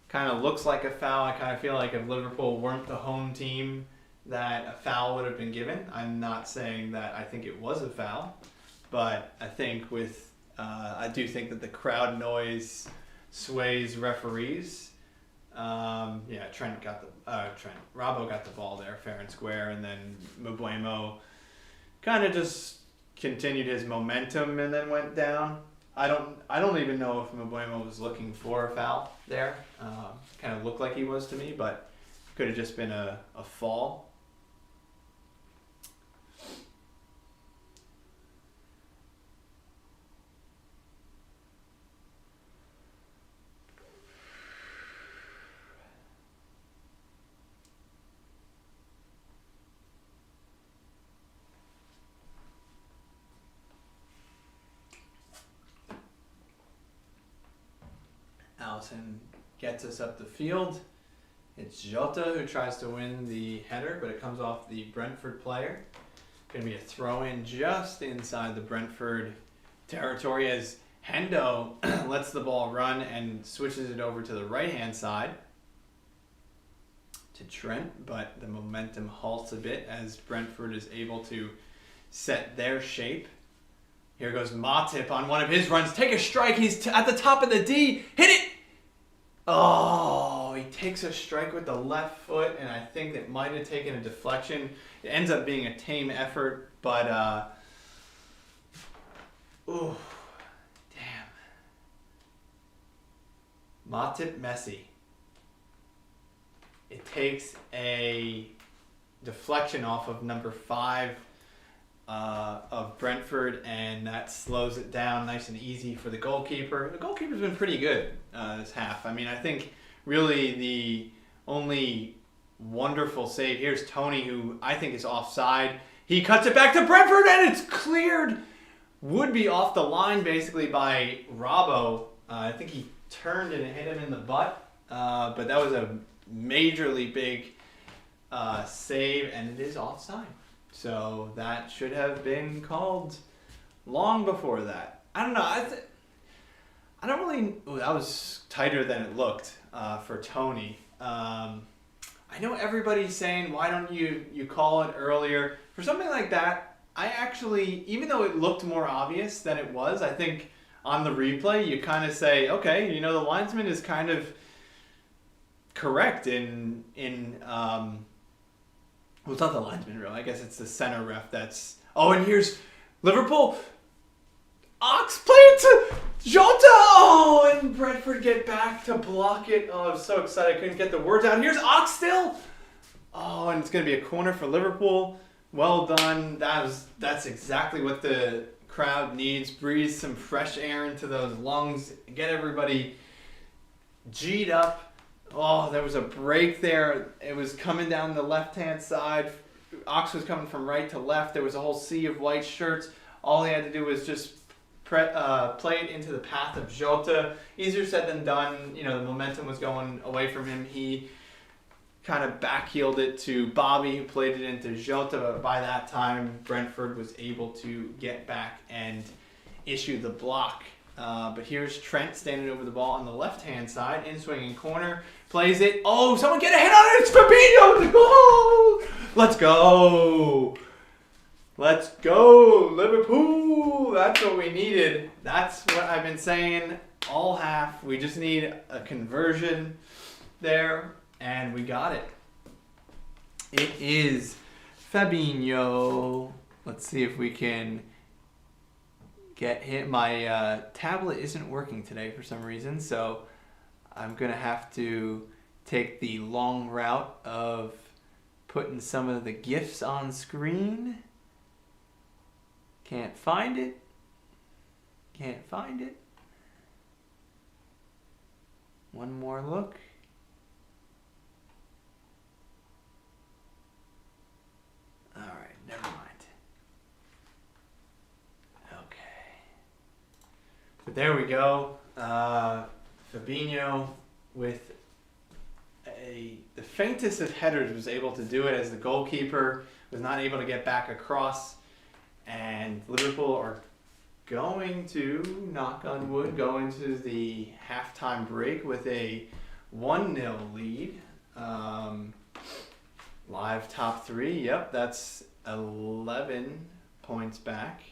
Kind of looks like a foul. I kind of feel like if Liverpool weren't the home team, that a foul would have been given. I'm not saying that I think it was a foul, but I think I do think that the crowd noise sways referees. Robbo got the ball there, fair and square, and then Mbeumo kind of just continued his momentum and then went down. I don't even know if Mbeumo was looking for a foul there. Kind of looked like he was to me, but could have just been a fall. Allison gets us up the field. It's Jota who tries to win the header, but it comes off the Brentford player. Going to be a throw-in just inside the Brentford territory as Hendo lets the ball run and switches it over to the right-hand side to Trent, but the momentum halts a bit as Brentford is able to set their shape. Here goes Matip on one of his runs. Take a strike. He's at the top of the D. Hit it! Oh, he takes a strike with the left foot, and I think that might have taken a deflection. It ends up being a tame effort, but ooh, damn. Matip Messi. It takes a deflection off of number 5 of Brentford, and that slows it down nice and easy for the goalkeeper. The goalkeeper's been pretty good this half. I mean, I think really the only wonderful save, here's Toney, who I think is offside. He cuts it back to Brentford, and it's cleared. Would be off the line basically by Robbo. I think he turned and hit him in the butt, but that was a majorly big save, and it is offside. So that should have been called long before that. I don't know. I don't really. Ooh, that was tighter than it looked for Toney. I know everybody's saying, why don't you call it earlier? For something like that, I actually, even though it looked more obvious than it was, I think on the replay you kind of say, okay, the linesman is kind of correct in well, it's not the linesman, really. I guess it's the center ref that's... Oh, and here's Liverpool. Ox played it to Jota. Oh, and Brentford get back to block it. Oh, I was so excited. I couldn't get the words out. Here's Ox still. Oh, and it's going to be a corner for Liverpool. Well done. That's exactly what the crowd needs. Breathe some fresh air into those lungs. Get everybody G'd up. Oh, there was a break there. It was coming down the left-hand side. Ox was coming from right to left. There was a whole sea of white shirts. All he had to do was just played into the path of Jota. Easier said than done. You know, the momentum was going away from him. He kind of backheeled it to Bobby, who played it into Jota. But by that time, Brentford was able to get back and issue the block. But here's Trent standing over the ball on the left-hand side, in swinging corner, plays it. Oh, someone get a hit on it! It's Fabinho! Goal! Let's go! Let's go, Liverpool! That's what we needed. That's what I've been saying all half. We just need a conversion there, and we got it. It is Fabinho. Let's see if we can get hit. My tablet isn't working today for some reason, so I'm going to have to take the long route of putting some of the GIFs on screen. Can't find it. Can't find it. One more look. All right, never mind. Okay. But there we go. Fabinho with the faintest of headers was able to do it as the goalkeeper was not able to get back across. And Liverpool are going to, knock on wood, go into the halftime break with a 1-0 lead. Live top three. Yep, that's 11 points back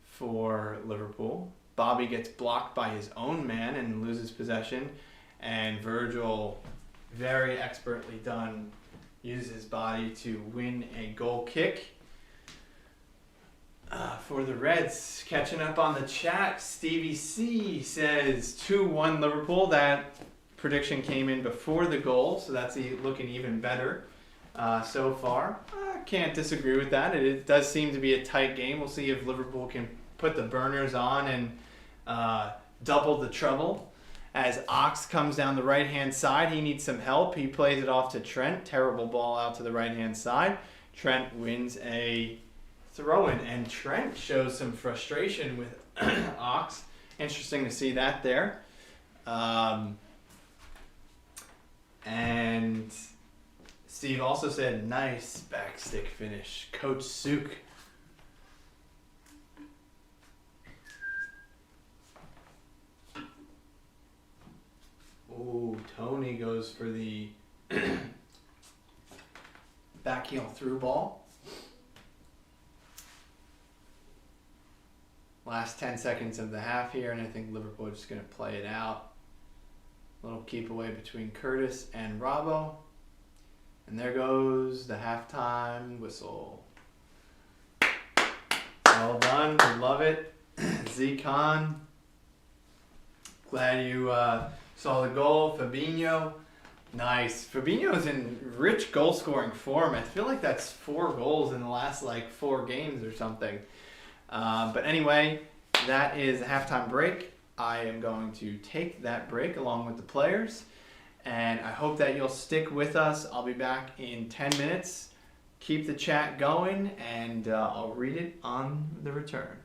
for Liverpool. Bobby gets blocked by his own man and loses possession. And Virgil, very expertly done, uses his body to win a goal kick. For the Reds, catching up on the chat, Stevie C says 2-1 Liverpool. That prediction came in before the goal, so that's looking even better so far. I can't disagree with that. It does seem to be a tight game. We'll see if Liverpool can put the burners on and double the trouble. As Ox comes down the right-hand side, he needs some help. He plays it off to Trent. Terrible ball out to the right-hand side. Trent wins a throw-in, and Trent shows some frustration with Ox. Interesting to see that there. And Steve also said, nice backstick finish. Coach Suk. Ooh, Tony goes for the backheel through ball. Last 10 seconds of the half here, and I think Liverpool is just going to play it out. A little keep away between Curtis and Robbo. And there goes the halftime whistle. Well done. We love it. Z-Con. Glad you saw the goal. Fabinho. Nice. Fabinho's in rich goal-scoring form. I feel like that's 4 goals in the last, 4 games or something. But anyway, that is a halftime break. I am going to take that break along with the players. And I hope that you'll stick with us. I'll be back in 10 minutes. Keep the chat going, and I'll read it on the return.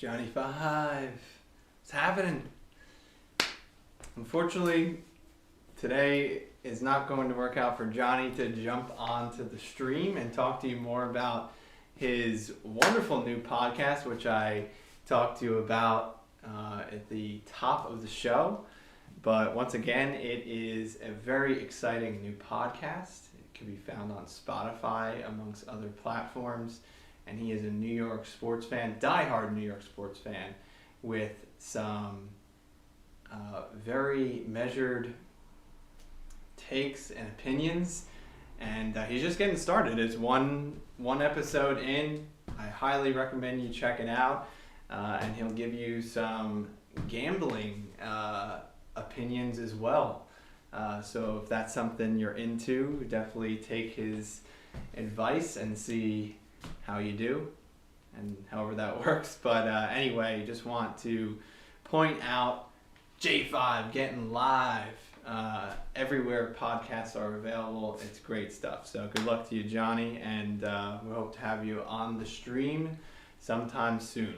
Johnny 5. What's happening? Unfortunately, today is not going to work out for Johnny to jump onto the stream and talk to you more about his wonderful new podcast, which I talked to you about at the top of the show. But once again, it is a very exciting new podcast. It can be found on Spotify, amongst other platforms. And he is a New York sports fan, diehard New York sports fan, with some very measured takes and opinions. And he's just getting started. It's one episode in. I highly recommend you check it out. And he'll give you some gambling opinions as well. So if that's something you're into, definitely take his advice and see how you do and however that works. But anyway, just want to point out J5 getting live everywhere podcasts are available. It's great stuff. So good luck to you, Johnny, and we hope to have you on the stream sometime soon.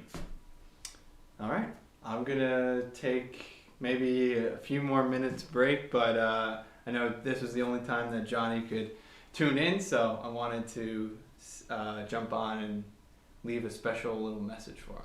All right, I'm gonna take maybe a few more minutes break, but I know this was the only time that Johnny could tune in, so I wanted to jump on and leave a special little message for him.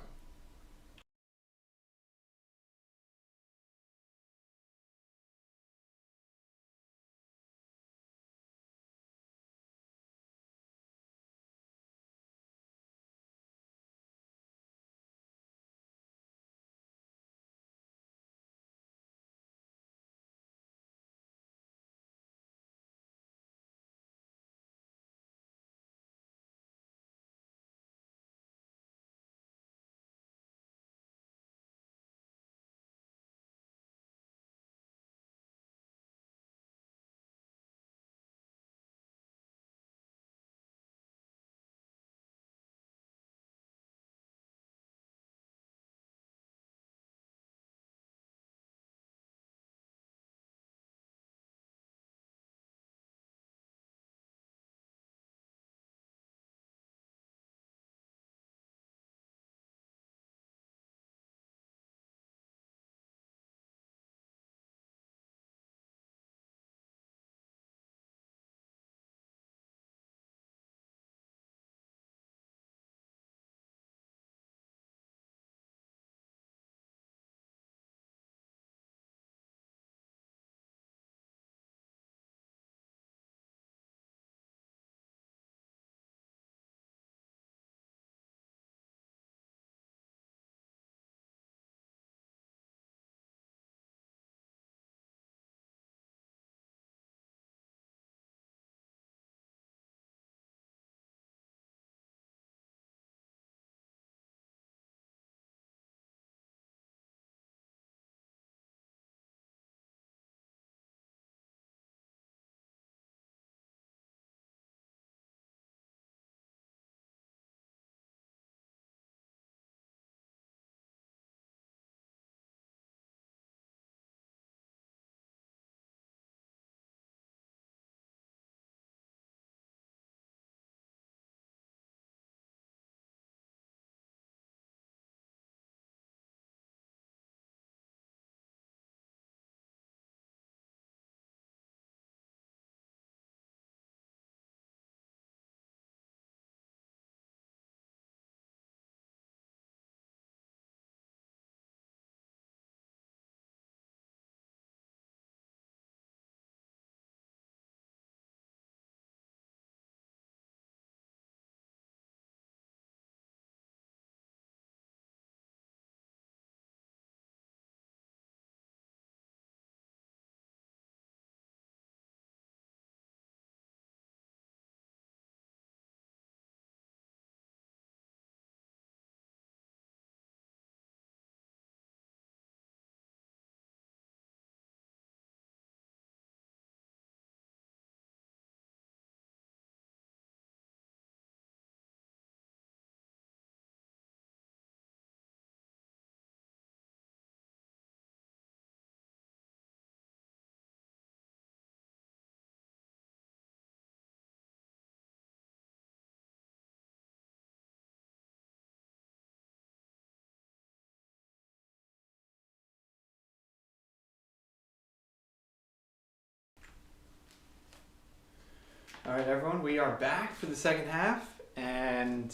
All right, everyone, we are back for the second half, and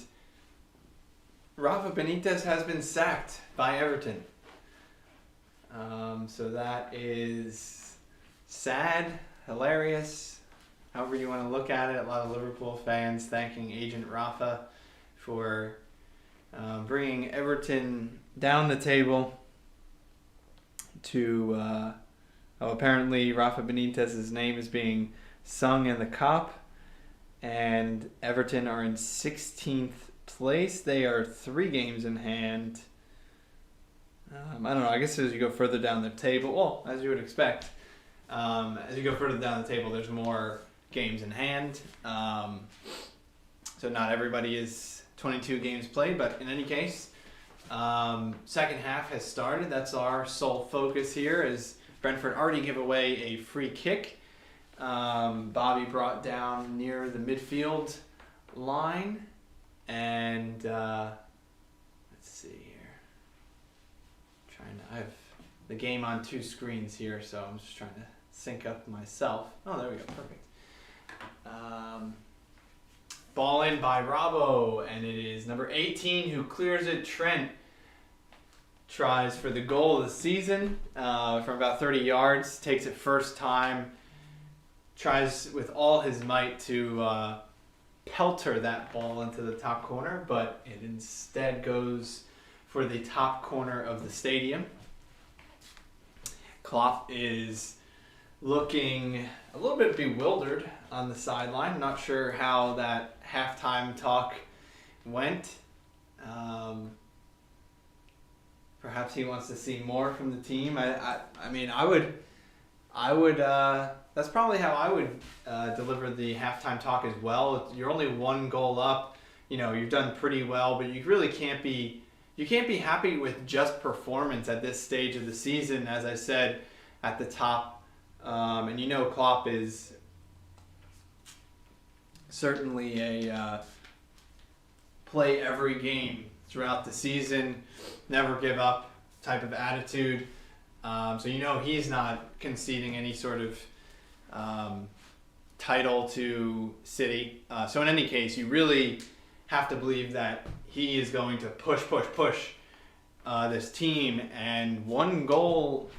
Rafa Benitez has been sacked by Everton. So that is sad, hilarious, however you want to look at it. A lot of Liverpool fans thanking Agent Rafa for bringing Everton down the table to... apparently Rafa Benitez's name is being sung in the Kop, and Everton are in 16th place. They are 3 games in hand. I don't know, I guess as you go further down the table, well, as you would expect, as you go further down the table, there's more games in hand. So not everybody is 22 games played, but in any case, second half has started. That's our sole focus here, as Brentford already give away a free kick. Bobby brought down near the midfield line, and let's see here. I have the game on 2 screens here, so I'm just trying to sync up myself. Oh, there we go, perfect. Ball in by Robbo, and it is number 18 who clears it. Trent tries for the goal of the season from about 30 yards, takes it first time, tries with all his might to pelter that ball into the top corner, but it instead goes for the top corner of the stadium. Klopp is looking a little bit bewildered on the sideline. Not sure how that halftime talk went. Perhaps he wants to see more from the team. I mean, I would. That's probably how I would deliver the halftime talk as well. You're only 1 goal up. You know, you've done pretty well, but you really can't be. You can't be happy with just performance at this stage of the season, as I said at the top. And you know, Klopp is certainly a play every game throughout the season, never give up type of attitude. So you know he's not conceding any sort of title to City. So in any case, you really have to believe that he is going to push this team, and a one goal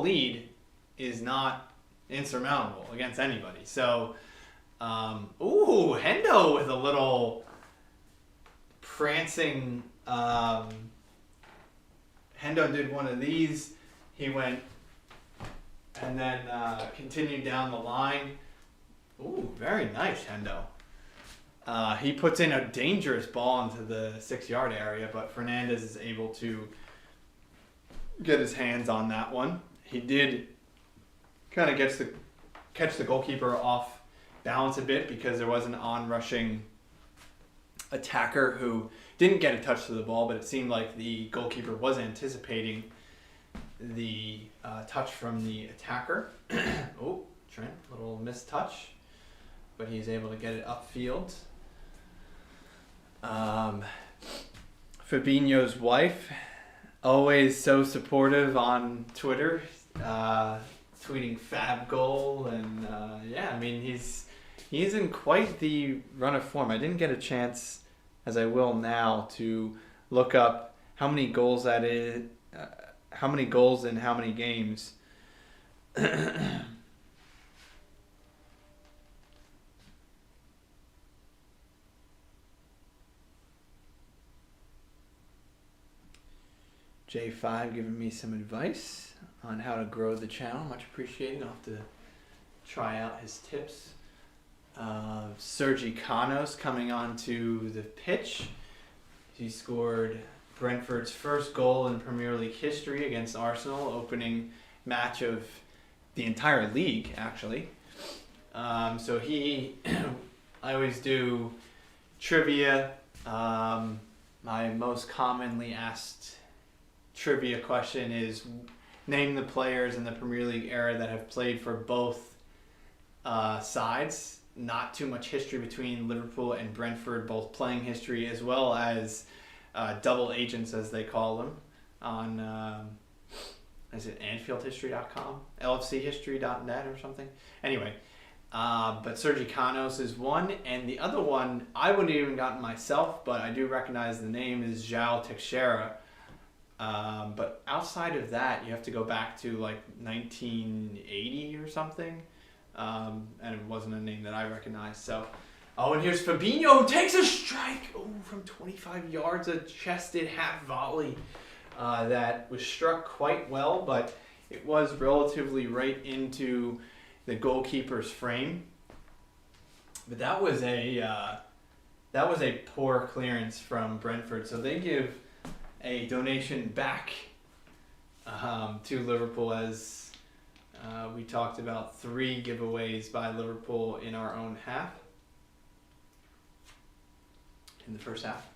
lead is not insurmountable against anybody. So, Hendo with a little prancing. Hendo did one of these. He went and then continued down the line. Ooh, very nice, Hendo. He puts in a dangerous ball into the 6-yard area, but Fernandez is able to get his hands on that one. He did kind of catch the goalkeeper off balance a bit, because there was an on-rushing attacker who didn't get a touch to the ball, but it seemed like the goalkeeper was anticipating the touch from the attacker. Oh, Trent, little missed touch, but he's able to get it upfield. Fabinho's wife, always so supportive on Twitter, tweeting fab goal, and I mean he's in quite the run of form. I didn't get a chance, as I will now, to look up how many goals that is, how many goals in how many games. J5 giving me some advice on how to grow the channel. Much appreciated. I'll have to try out his tips. Sergi Canos coming onto the pitch. He scored Brentford's first goal in Premier League history against Arsenal, opening match of the entire league, actually. So I always do trivia. My most commonly asked trivia question is, name the players in the Premier League era that have played for both sides. Not too much history between Liverpool and Brentford, both playing history as well as double agents, as they call them, on is it AnfieldHistory.com, LFCHistory.net or something. Anyway, But Sergi Canos is one, and the other one I wouldn't have even gotten myself, but I do recognize the name is João Teixeira. But outside of that, you have to go back to like 1980 or something, and it wasn't a name that I recognized. So, and here's Fabinho who takes a strike from 25 yards, a chested half volley that was struck quite well, but it was relatively right into the goalkeeper's frame. But that was a poor clearance from Brentford. So they give a donation back to Liverpool, as we talked about 3 giveaways by Liverpool in our own half, in the first half.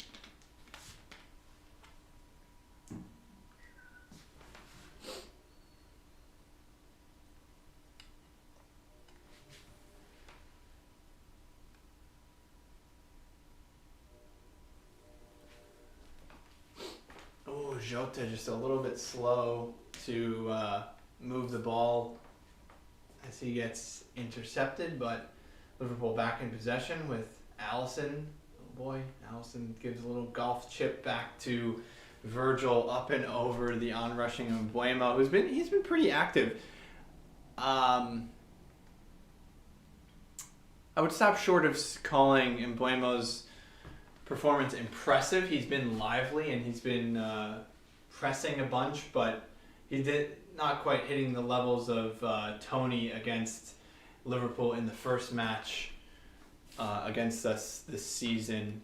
Jota just a little bit slow to move the ball as he gets intercepted, but Liverpool back in possession with Alisson. Oh boy, Alisson gives a little golf chip back to Virgil up and over the onrushing Mbeumo, he's been pretty active. I would stop short of calling Mbeumo's performance impressive. He's been lively and he's been pressing a bunch, but he did not quite hitting the levels of Tony against Liverpool in the first match against us this season.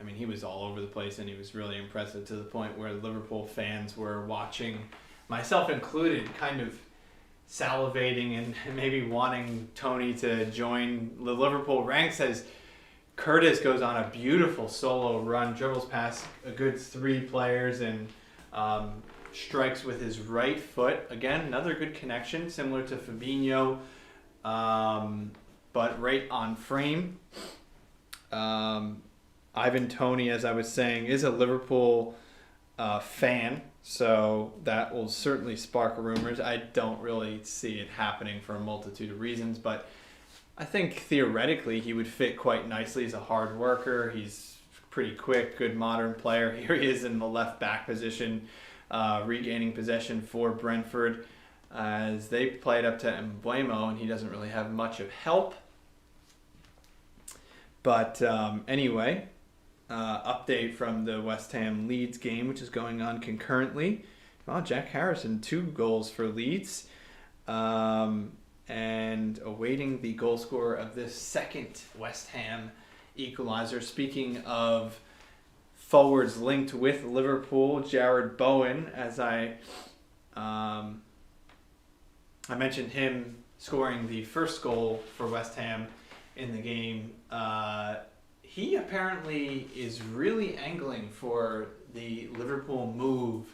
He was all over the place and he was really impressive, to the point where Liverpool fans were watching, myself included, kind of salivating and maybe wanting Tony to join the Liverpool ranks, as Curtis goes on a beautiful solo run, dribbles past a good 3 players, and strikes with his right foot. Again, another good connection, similar to Fabinho, but right on frame. Ivan Toney, as I was saying, is a Liverpool fan, so that will certainly spark rumors. I don't really see it happening for a multitude of reasons, but I think theoretically he would fit quite nicely. He's a hard worker. He's pretty quick, good modern player. Here he is in the left back position, regaining possession for Brentford as they play it up to Mbeumo, and he doesn't really have much of help. But anyway, update from the West Ham Leeds game, which is going on concurrently. Well, Jack Harrison, 2 goals for Leeds. And awaiting the goal scorer of this second West Ham equalizer. Speaking of forwards linked with Liverpool, Jared Bowen, as I mentioned him scoring the first goal for West Ham in the game. He apparently is really angling for the Liverpool move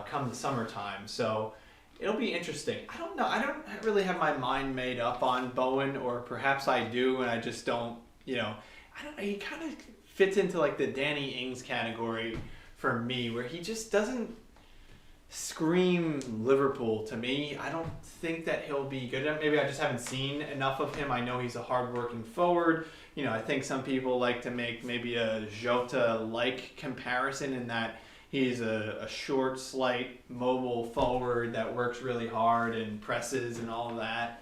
come the summertime. So it'll be interesting. I don't know. I don't really have my mind made up on Bowen, or perhaps I do, and I just don't, I don't know. He kind of fits into like the Danny Ings category for me, where he just doesn't scream Liverpool to me. I don't think that he'll be good. Maybe I just haven't seen enough of him. I know he's a hard-working forward. I think some people like to make maybe a Jota-like comparison in that he's a short, slight, mobile forward that works really hard and presses and all of that.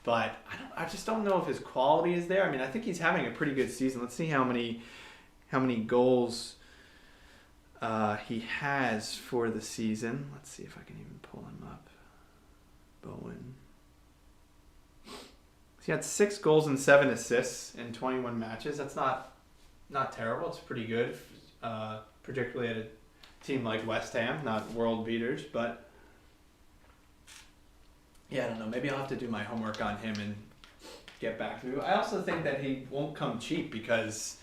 But I just don't know if his quality is there. I think he's having a pretty good season. Let's see how many goals he has for the season. Let's see if I can even pull him up. Bowen. He had 6 goals and 7 assists in 21 matches. That's not terrible. It's pretty good, particularly at a team like West Ham, not world beaters. But yeah, I don't know. Maybe I'll have to do my homework on him and get back to you. I also think that he won't come cheap because,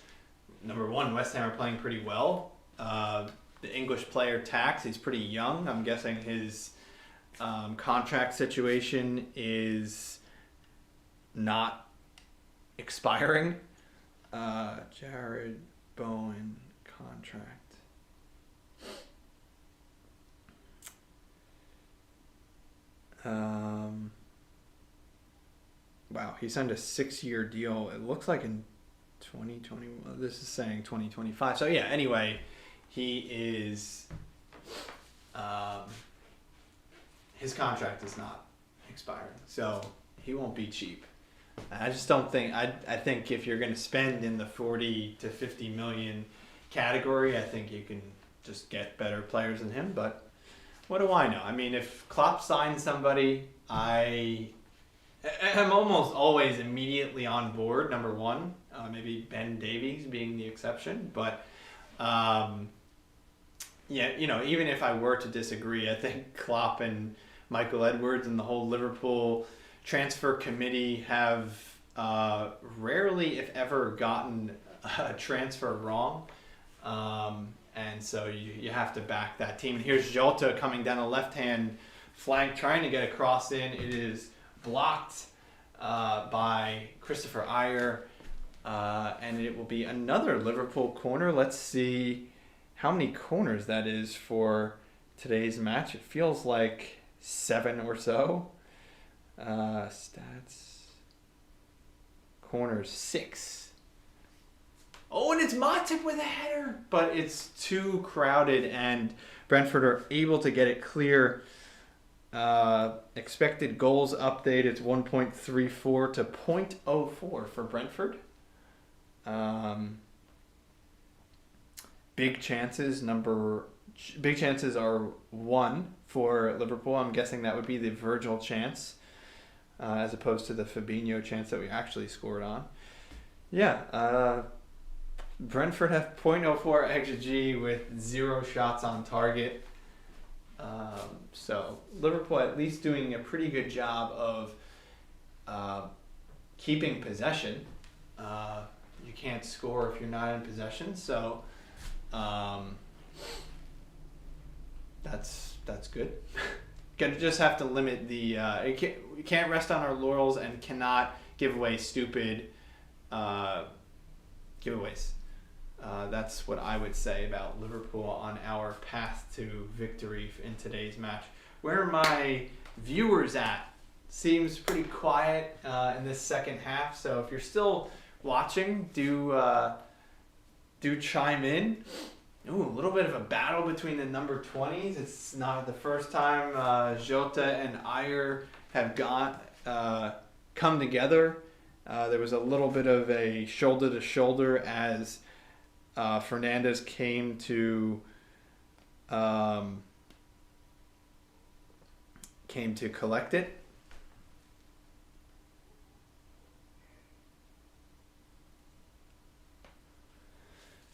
number one, West Ham are playing pretty well. The English player tax, he's pretty young. I'm guessing his contract situation is not expiring. Jared Bowen contract. wow, he signed a 6-year deal. It looks like in 2020. This is saying 2025. So yeah. Anyway, he is. His contract is not expiring, so he won't be cheap. I just don't think. I think if you're going to spend in the 40 to 50 million category, I think you can just get better players than him. But what do I know? I mean, if Klopp signs somebody, I'm almost always immediately on board. Number one, maybe Ben Davies being the exception, but yeah, even if I were to disagree, I think Klopp and Michael Edwards and the whole Liverpool transfer committee have rarely, if ever, gotten a transfer wrong. And so you have to back that team. And here's Jota coming down the left-hand flank, trying to get a cross in. It is blocked by Christopher Ayer. And it will be another Liverpool corner. Let's see how many corners that is for today's match. It feels like 7 or so. Stats. Corners, 6. Oh, and it's Matip with a header. But it's too crowded, and Brentford are able to get it clear. Expected goals update, it's 1.34 to 0.04 for Brentford. Big chances are 1 for Liverpool. I'm guessing that would be the Virgil chance, as opposed to the Fabinho chance that we actually scored on. Yeah, Brentford have 0.04 xG with 0 shots on target. So Liverpool at least doing a pretty good job of keeping possession. You can't score if you're not in possession, so that's good. Gonna just have to limit the. We can't rest on our laurels and cannot give away stupid giveaways. That's what I would say about Liverpool on our path to victory in today's match. Where are my viewers at? Seems pretty quiet in this second half. So if you're still watching, do chime in. Ooh, a little bit of a battle between the number 20s. It's not the first time Jota and Ayer have come together. There was a little bit of a shoulder to shoulder as Fernandes came to collect it.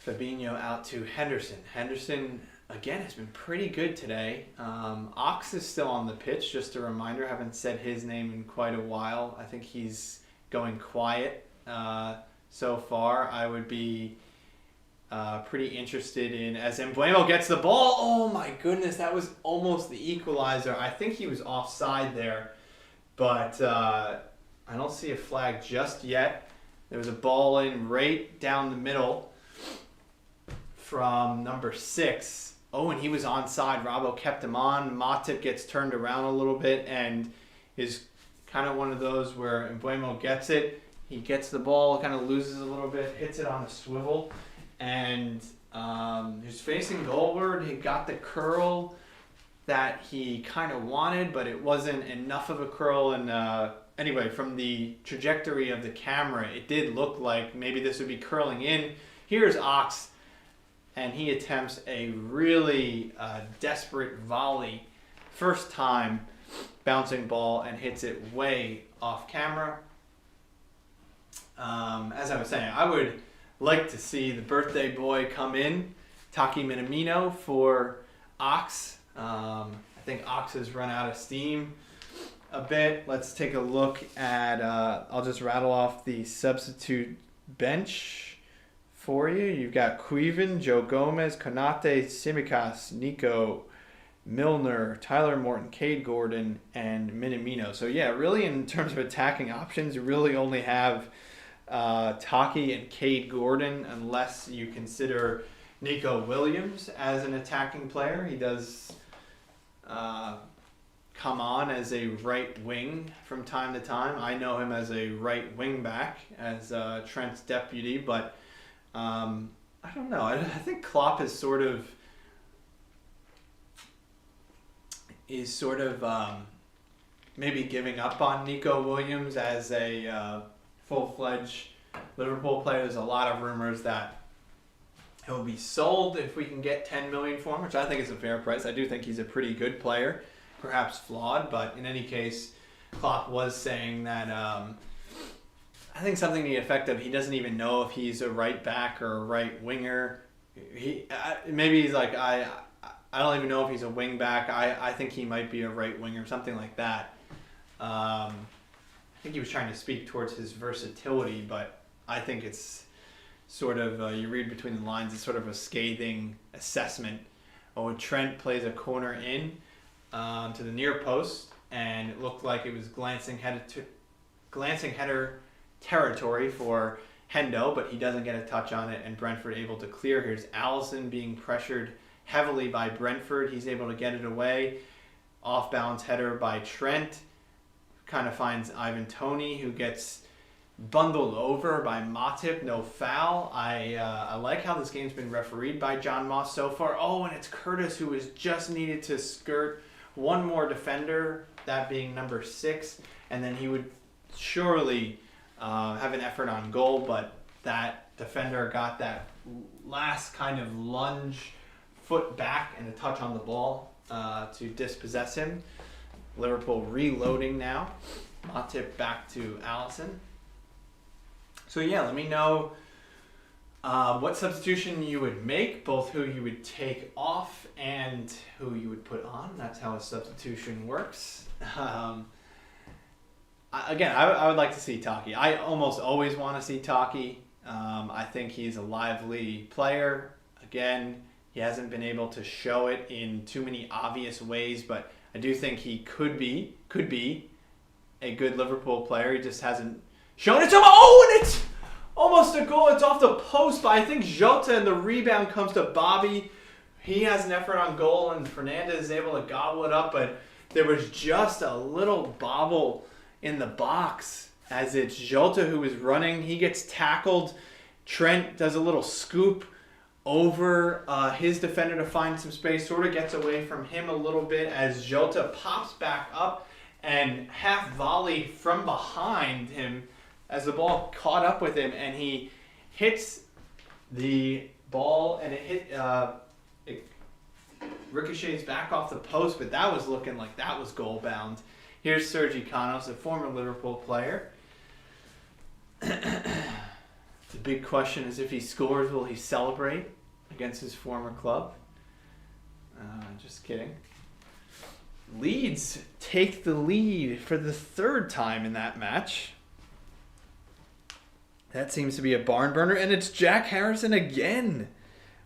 Fabinho out to Henderson. Henderson, again, has been pretty good today. Ox is still on the pitch, just a reminder. Haven't said his name in quite a while. I think he's going quiet so far. I would be pretty interested in, as Mbeumo gets the ball. Oh my goodness, that was almost the equalizer. I think he was offside there, but I don't see a flag just yet. There was a ball in right down the middle from number 6. Oh, and he was onside. Robbo kept him on. Matip gets turned around a little bit and is kind of one of those where Mbeumo gets it. He gets the ball, kind of loses a little bit, hits it on a swivel, and he's facing goalward. He got the curl that he kind of wanted, but it wasn't enough of a curl. And anyway, from the trajectory of the camera, it did look like maybe this would be curling in. Here's Ox, and he attempts a really desperate volley. First time bouncing ball, and hits it way off camera. As I was saying, I would like to see the birthday boy come in, Taki Minamino, for Ox. I think Ox has run out of steam a bit. Let's take a look at, I'll just rattle off the substitute bench for you. You've got Cuiven, Joe Gomez, Konate, Tsimikas, Nico, Milner, Tyler Morton, Cade Gordon, and Minamino. So yeah, really in terms of attacking options, you really only have Taki and Cade Gordon, unless you consider Nico Williams as an attacking player. He does kind come on as a right wing from time to time. I know him as a right wing back, as Trent's deputy, but I don't know. I think Klopp is sort of maybe giving up on Nico Williams as a full-fledged Liverpool player. There's a lot of rumors that he'll be sold if we can get 10 million for him, which I think is a fair price. I do think he's a pretty good player, perhaps flawed, but in any case, Klopp was saying that I think something to the effect of he doesn't even know if he's a right back or a right winger. Maybe he's like, I don't even know if he's a wing back. I think he might be a right winger, something like that. I think he was trying to speak towards his versatility, but I think it's sort of, you read between the lines, it's sort of a scathing assessment. Trent plays a corner in to the near post, and it looked like it was glancing header territory for Hendo, but he doesn't get a touch on it, and Brentford able to clear. Here's Alisson being pressured heavily by Brentford. He's able to get it away. Off-balance header by Trent. Kind of finds Ivan Toney, who gets bundled over by Matip. No foul. I like how this game's been refereed by John Moss so far. Oh, and it's Curtis who has just needed to skirt one more defender, that being number 6, and then he would surely have an effort on goal, but that defender got that last kind of lunge, foot back, and a touch on the ball to dispossess him. Liverpool reloading now. Matip back to Alisson. So yeah, let me know what substitution you would make, both who you would take off and who you would put on. That's how a substitution works. I would like to see Taki. I almost always want to see Taki. I think he's a lively player. Again, he hasn't been able to show it in too many obvious ways, but I do think he could be a good Liverpool player. He just hasn't shown it to him. Oh, and it's almost a goal. It's off the post, but I think Jota, and the rebound comes to Bobby. He has an effort on goal, and Fernandez is able to gobble it up, but there was just a little bobble in the box as it's Jota who is running. He gets tackled. Trent does a little scoop over his defender to find some space, sort of gets away from him a little bit as Jota pops back up and half volley from behind him as the ball caught up with him, and he hits the ball and it ricochets back off the post, but that was looking like that was goal bound. Here's Sergi Canos, a former Liverpool player. The big question is, if he scores, will he celebrate against his former club? Just kidding. Leeds take the lead for the 3rd time in that match. That seems to be a barn burner, and it's Jack Harrison again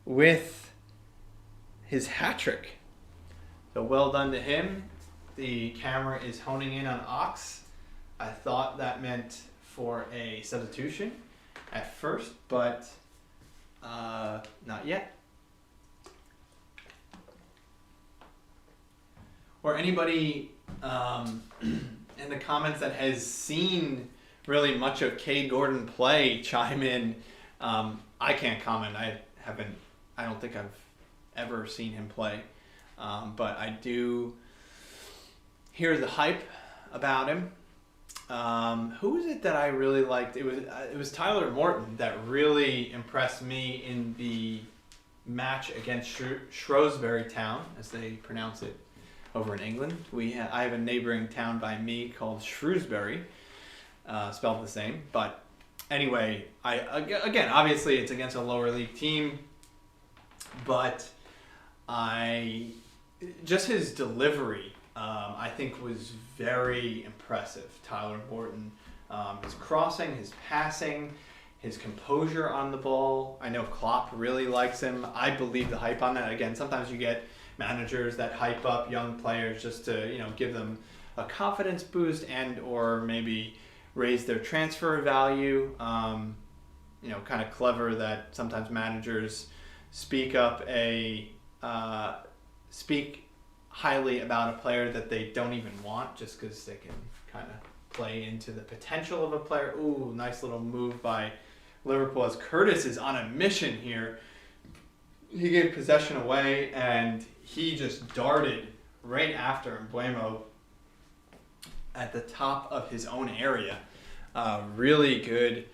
with his hat-trick. So well done to him. The camera is honing in on Ox. I thought that meant for a substitution at first, but not yet. Or anybody in the comments that has seen really much of K. Gordon play, chime in. I can't comment. I don't think I've ever seen him play, but I do hear the hype about him. Who is it that I really liked? It was Tyler Morton that really impressed me in the match against Shrewsbury Town, as they pronounce it over in England. I have a neighboring town by me called Shrewsbury, spelled the same. But anyway, again, obviously it's against a lower league team, but just his delivery, I think, was very impressive. Tyler Morton, his crossing, his passing, his composure on the ball. I know Klopp really likes him. I believe the hype on that. Again, sometimes you get managers that hype up young players just to, give them a confidence boost and or maybe raise their transfer value. Kind of clever that sometimes managers speak highly about a player that they don't even want just because they can kind of play into the potential of a player. Ooh, nice little move by Liverpool as Curtis is on a mission here. He gave possession away and he just darted right after Mbuemo at the top of his own area. Really good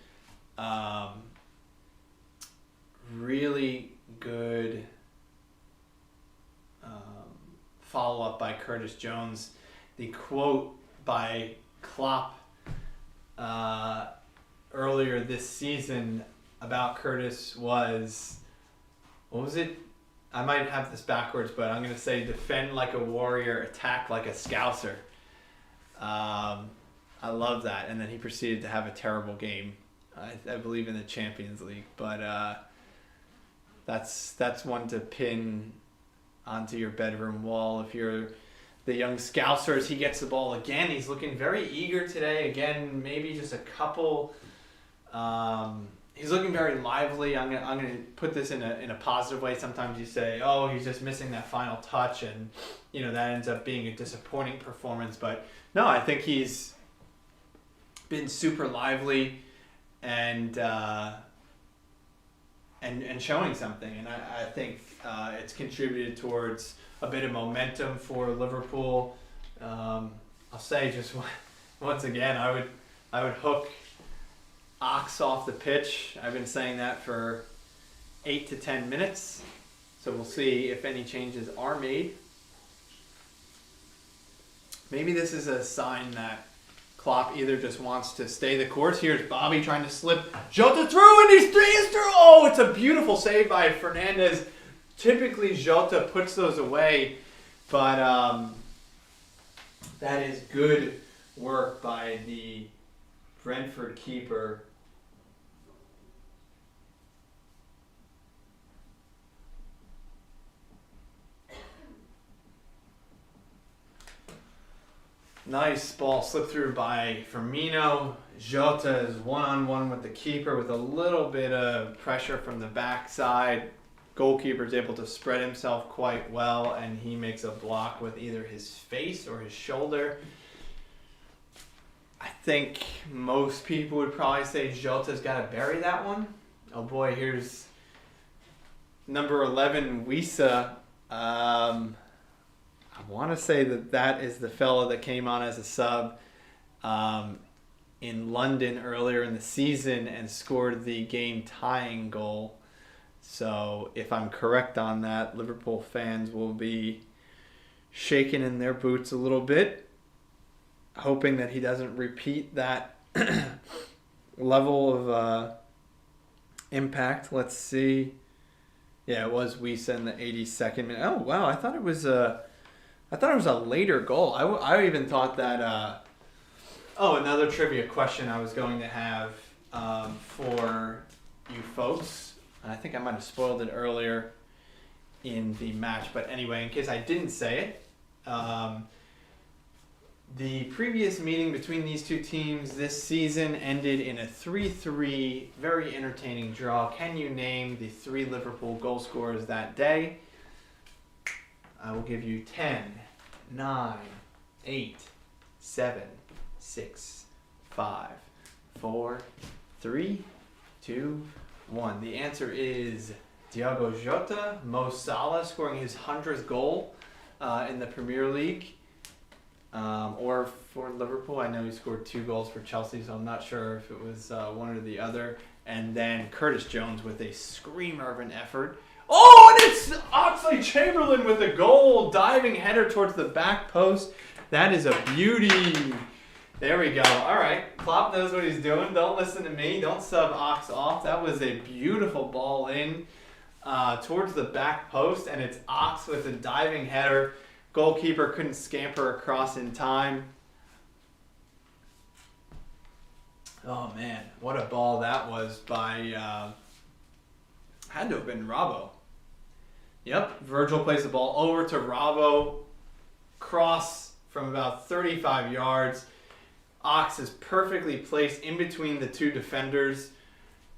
follow-up by Curtis Jones. The quote by Klopp earlier this season about Curtis was, what was it? I might have this backwards, but I'm going to say defend like a warrior, attack like a Scouser. I love that. And then he proceeded to have a terrible game, I believe, in the Champions League. But that's one to pin onto your bedroom wall. If you're the young Scousers, he gets the ball again. He's looking very eager today. Again, maybe just a couple. He's looking very lively. I'm gonna put this in a positive way. Sometimes you say, oh, he's just missing that final touch, and that ends up being a disappointing performance. But no, I think he's been super lively and showing something, and I think it's contributed towards a bit of momentum for Liverpool. I'll say just once again, I would hook Ox off the pitch. I've been saying that for 8 to 10 minutes, so we'll see if any changes are made. Maybe this is a sign that Klopp either just wants to stay the course. Here's Bobby trying to slip Jota through, and he's through. Oh, it's a beautiful save by Fernandes. Typically, Jota puts those away, but that is good work by the Brentford keeper. Nice ball slipped through by Firmino. Jota is one-on-one with the keeper with a little bit of pressure from the backside. Goalkeeper is able to spread himself quite well, and he makes a block with either his face or his shoulder. I think most people would probably say Jota's got to bury that one. Oh boy, here's number 11, Wissa. I want to say that is the fellow that came on as a sub in London earlier in the season and scored the game-tying goal. So if I'm correct on that, Liverpool fans will be shaking in their boots a little bit, hoping that he doesn't repeat that level of impact. Let's see. Yeah, it was Wissa in the 82nd minute. Oh, wow. I thought it was a later goal. I even thought that... another trivia question I was going to have for you folks. I think I might have spoiled it earlier in the match. But anyway, in case I didn't say it, the previous meeting between these two teams this season ended in a 3-3, very entertaining draw. Can you name the 3 Liverpool goal scorers that day? I will give you 10, 9, 8, 7, 6, 5, 4, 3, 2, 1. The answer is Thiago Jota, Mo Salah scoring his 100th goal in the Premier League, or for Liverpool. I know he scored 2 goals for Chelsea, so I'm not sure if it was one or the other. And then Curtis Jones with a screamer of an effort. Oh, and it's Oxlade-Chamberlain with a goal, diving header towards the back post. That is a beauty. There we go. All right, Klopp knows what he's doing. Don't listen to me. Don't sub Ox off. That was a beautiful ball in towards the back post, and it's Ox with a diving header. Goalkeeper couldn't scamper across in time. Oh, man, what a ball that was by... had to have been Robbo. Yep, Virgil plays the ball over to Robbo. Cross from about 35 yards. Ox is perfectly placed in between the 2 defenders.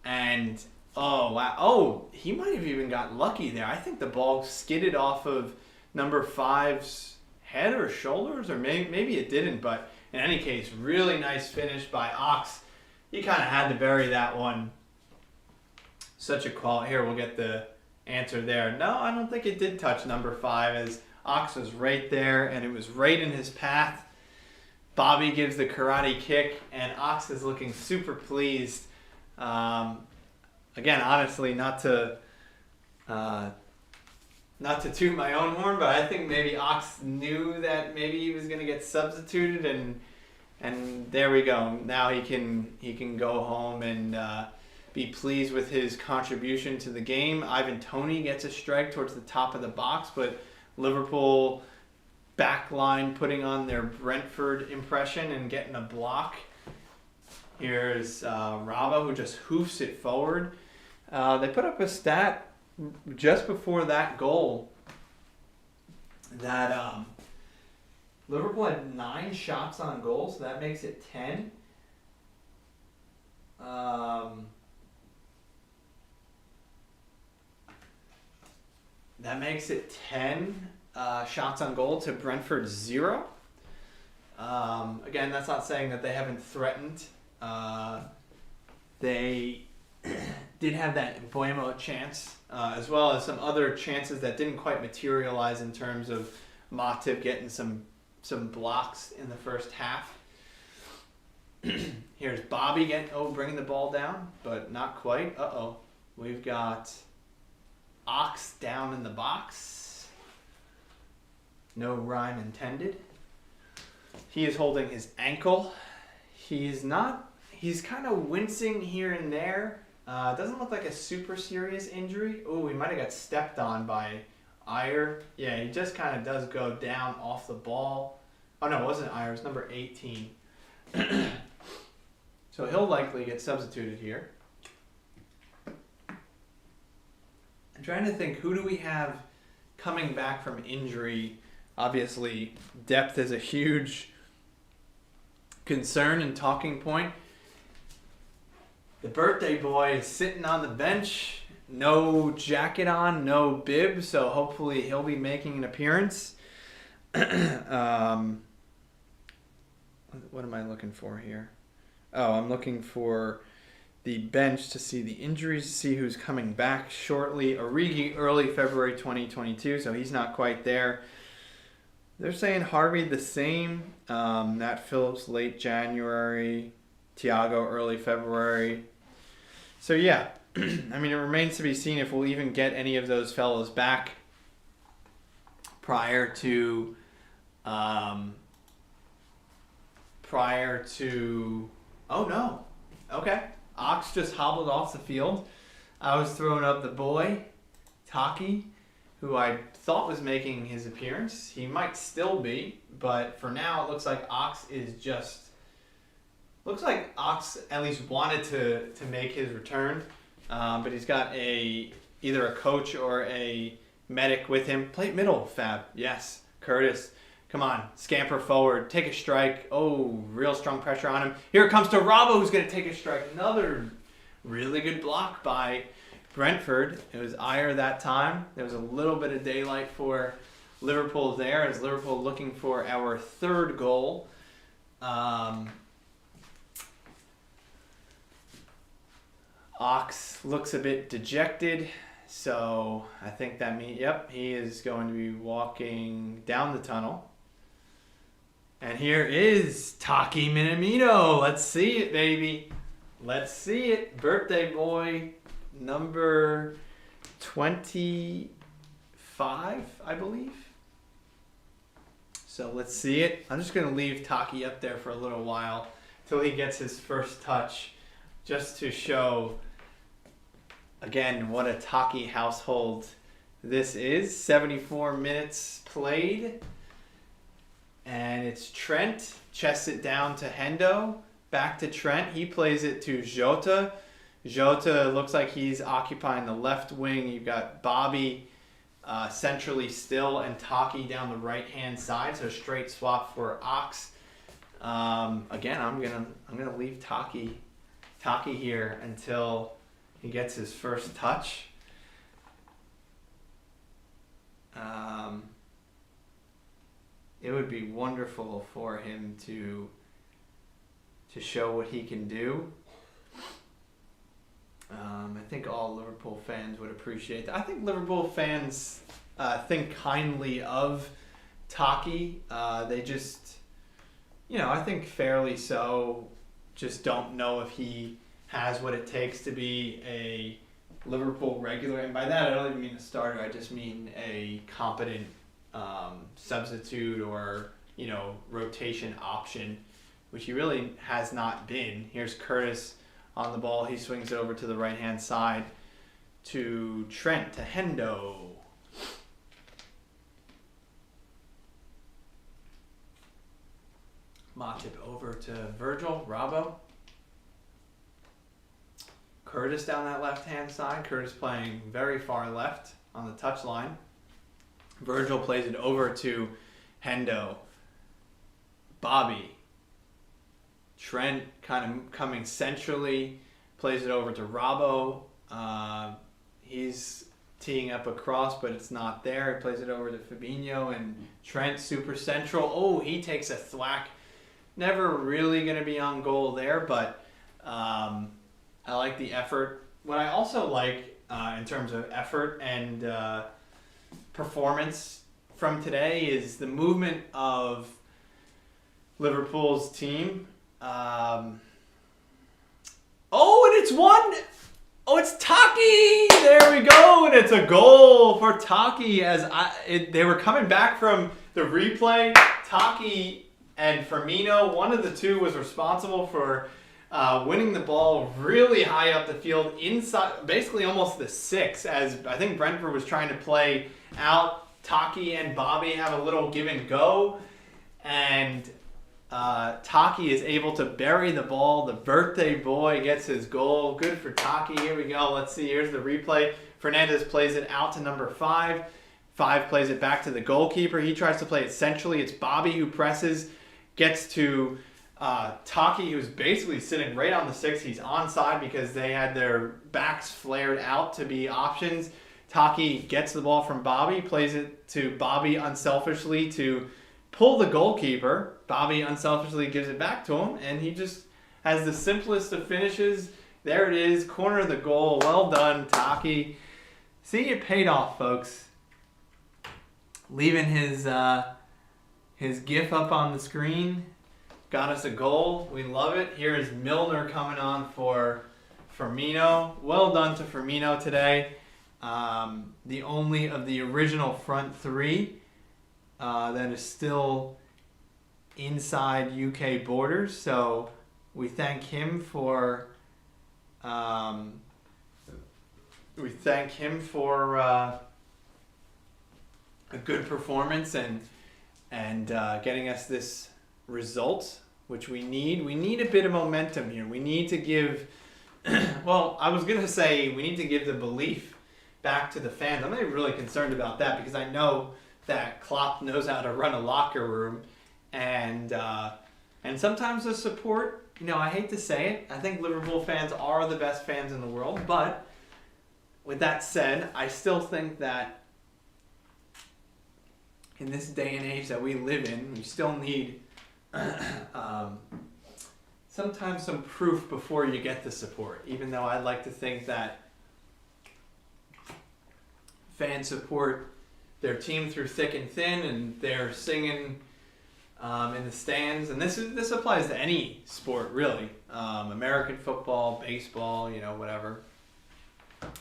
And, oh, wow. Oh, he might have even got lucky there. I think the ball skidded off of number 5's head or shoulders, or maybe it didn't, but in any case, really nice finish by Ox. He kind of had to bury that one. Such a quality. Here, we'll get the answer there. No, I don't think it did touch number 5, as Ox was right there, and it was right in his path. Bobby gives the karate kick, and Ox is looking super pleased. Again, honestly, not to toot my own horn, but I think maybe Ox knew that maybe he was going to get substituted, and there we go. Now he can go home and be pleased with his contribution to the game. Ivan Toney gets a strike towards the top of the box, but Liverpool backline putting on their Brentford impression and getting a block. Here's Raba, who just hoofs it forward. They put up a stat just before that goal that Liverpool had 9 shots on goal, so that makes it 10. That makes it 10 shots on goal to Brentford 0. Again, that's not saying that they haven't threatened. They did have that Buemo chance, as well as some other chances that didn't quite materialize in terms of Matip getting some blocks in the first half. Here's Bobby bringing the ball down, but not quite. We've got Ox down in the box. No rhyme intended. He is holding his ankle. He's kind of wincing here and there. Doesn't look like a super serious injury. Oh, he might have got stepped on by Ayer. Yeah, he just kind of does go down off the ball. Oh no, it wasn't Ayer, it was number 18. So he'll likely get substituted here. I'm trying to think, who do we have coming back from injury? Obviously, depth is a huge concern and talking point. The birthday boy is sitting on the bench, no jacket on, no bib, so hopefully he'll be making an appearance. What am I looking for here? Oh, I'm looking for the bench to see the injuries, to see who's coming back shortly. Origi, early February 2022, so he's not quite there. They're saying Harvey the same. Nat Phillips, late January. Thiago, early February. So yeah, I mean, it remains to be seen if we'll even get any of those fellows back prior to oh no. Okay. Ox just hobbled off the field. I was throwing up the boy, Taki, who I thought was making his appearance. He might still be, but for now it looks like Ox at least wanted to make his return, but he's got either a coach or a medic with him. Play middle, Fab. Yes, Curtis. Come on, scamper forward, take a strike. Oh, real strong pressure on him. Here it comes to Rabo, who's going to take a strike. Another really good block by Brentford. It was Ayer that time. There was a little bit of daylight for Liverpool there, as Liverpool looking for our third goal. Ox looks a bit dejected, so I think that means, he is going to be walking down the tunnel. And here is Taki Minamino. Let's see it, baby. Let's see it. Birthday boy, number 25, I believe. So let's see it. I'm just going to leave Taki up there for a little while till he gets his first touch, just to show, again, what a Taki household this is. 74 minutes played. And it's Trent, chests it down to Hendo, back to Trent. He plays it to Jota. Jota looks like he's occupying the left wing. You've got Bobby centrally still and Taki down the right-hand side, so straight swap for Ox. Again, I'm gonna leave Taki here until he gets his first touch. it would be wonderful for him to show what he can do. I think all Liverpool fans would appreciate that. I think Liverpool fans think kindly of Taki. They just, I think fairly so, just don't know if he has what it takes to be a Liverpool regular. And by that, I don't even mean a starter. I just mean a competent substitute or, rotation option, which he really has not been. Here's Curtis on the ball. He swings it over to the right-hand side to Trent, to Hendo. Matip over to Virgil, Robbo. Curtis down that left-hand side. Curtis playing very far left on the touchline. Virgil plays it over to Hendo. Bobby. Trent kind of coming centrally, plays it over to Robbo. He's teeing up a cross, but it's not there. He plays it over to Fabinho, and Trent super central. Oh, he takes a thwack. Never really going to be on goal there, but I like the effort. What I also like in terms of effort and performance from today is the movement of Liverpool's team. And it's one. Oh, it's Taki. There we go, and it's a goal for Taki. They were coming back from the replay. Taki and Firmino, one of the two was responsible for winning the ball really high up the field, inside, basically almost the 6, as I think Brentford was trying to play out. Taki and Bobby have a little give and go, and Taki is able to bury the ball. The birthday boy gets his goal. Good for Taki. Here we go. Let's see. Here's the replay. Fernandez plays it out to number 5. 5 plays it back to the goalkeeper. He tries to play it centrally. It's Bobby who presses, gets to Taki, who's basically sitting right on the 6. He's onside because they had their backs flared out to be options. Taki gets the ball from Bobby, plays it to Bobby unselfishly to pull the goalkeeper. Bobby unselfishly gives it back to him, and he just has the simplest of finishes. There it is, corner of the goal. Well done, Taki. See, it paid off, folks. Leaving his GIF up on the screen. Got us a goal. We love it. Here is Milner coming on for Firmino. Well done to Firmino today. The only of the original front 3 that is still inside UK borders. So we thank him for a good performance and getting us this result, which we need. We need a bit of momentum here. We need to give, well, I was going to say we need to give the belief back to the fans. I'm not really concerned about that because I know that Klopp knows how to run a locker room, and sometimes the support, I hate to say it, I think Liverpool fans are the best fans in the world, but with that said, I still think that in this day and age that we live in, we still need sometimes some proof before you get the support, even though I'd like to think that fans support their team through thick and thin, and they're singing in the stands. And this applies to any sport, really. American football, baseball, whatever.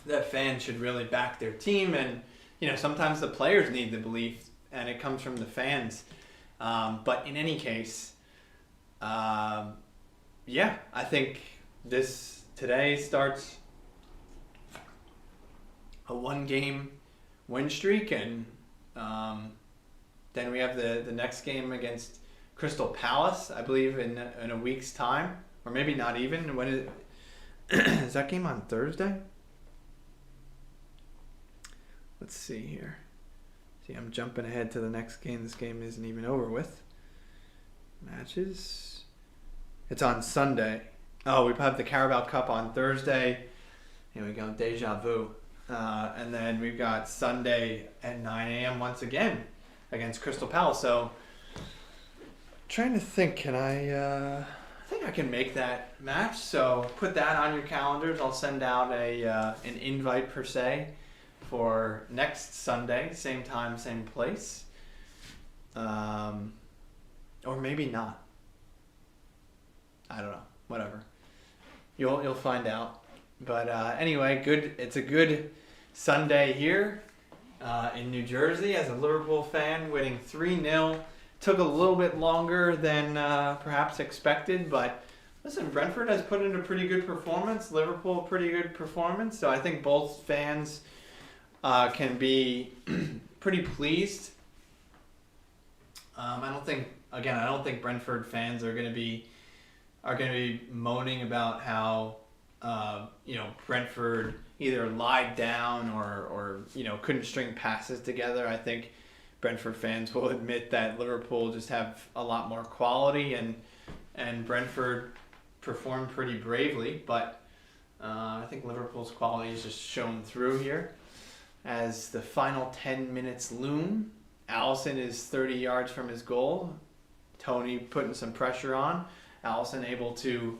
That fans should really back their team, and sometimes the players need the belief, and it comes from the fans. But in any case, I think this today starts a 1-game win streak, and then we have the next game against Crystal Palace, I believe, in a week's time, or maybe not even. When is that game on Thursday? Let's see here. See, I'm jumping ahead to the next game. This game isn't even over with. Matches. It's on Sunday. Oh, we have the Carabao Cup on Thursday. Here we go, deja vu. And then we've got Sunday at 9 a.m. once again against Crystal Palace. So trying to think, can I think I can make that match, so put that on your calendars. I'll send out an invite per se for next Sunday, same time, same place. Or maybe not. I don't know. Whatever. You'll find out. But anyway, it's a good Sunday here in New Jersey as a Liverpool fan, winning 3-0. Took a little bit longer than perhaps expected, but listen, Brentford has put in a pretty good performance. Liverpool, pretty good performance. So I think both fans can be pretty pleased. I don't think Brentford fans are going to be moaning about how Brentford either lied down or couldn't string passes together. I think Brentford fans will admit that Liverpool just have a lot more quality, and Brentford performed pretty bravely, but I think Liverpool's quality is just shown through here. As the final 10 minutes loom, Alisson is 30 yards from his goal. Tony putting some pressure on. Alisson able to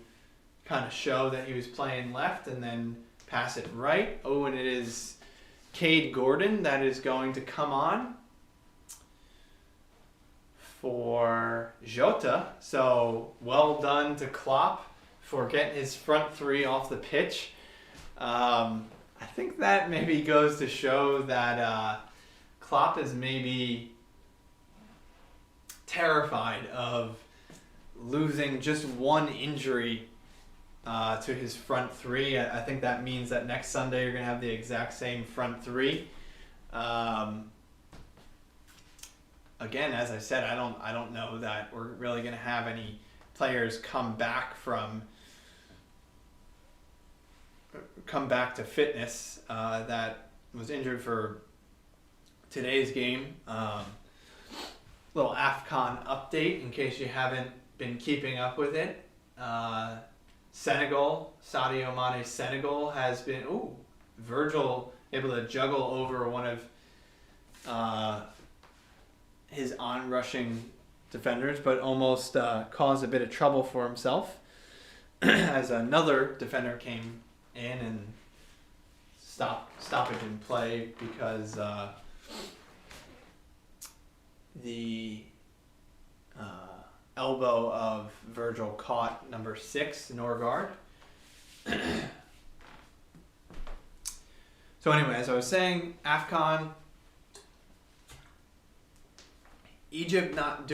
kind of show that he was playing left and then pass it right. Oh, and it is Cade Gordon that is going to come on for Jota. So well done to Klopp for getting his front three off the pitch. I think that maybe goes to show that Klopp is maybe terrified of losing just one injury to his front three. I think that means that next Sunday you're going to have the exact same front three. Again, as I said, I don't know that we're really going to have any players come back to fitness that was injured for today's game. Little AFCON update in case you haven't been keeping up with it. Senegal, Sadio Mane's Senegal has been Virgil able to juggle over one of his onrushing defenders, but almost caused a bit of trouble for himself as another defender came in and stoppage in play because the elbow of Virgil caught number 6, Norgard. So anyway, as I was saying, AFCON, Egypt not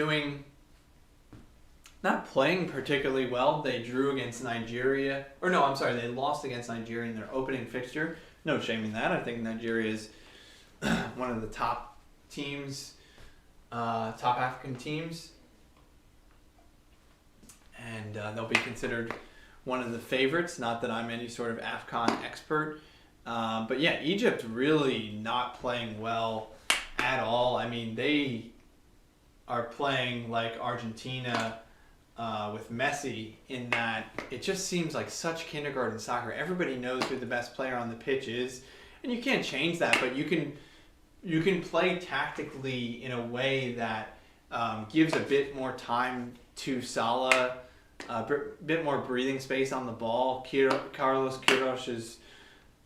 playing particularly well. They drew against Nigeria. They lost against Nigeria in their opening fixture. No shame in that. I think Nigeria is one of the top teams, top African teams. And they'll be considered one of the favorites. Not that I'm any sort of AFCON expert. But yeah, Egypt really not playing well at all. I mean, they are playing like Argentina with Messi in that it just seems like such kindergarten soccer. Everybody knows who the best player on the pitch is, and you can't change that, but you can play tactically in a way that gives a bit more time to Salah, a bit more breathing space on the ball. Carlos Queiroz is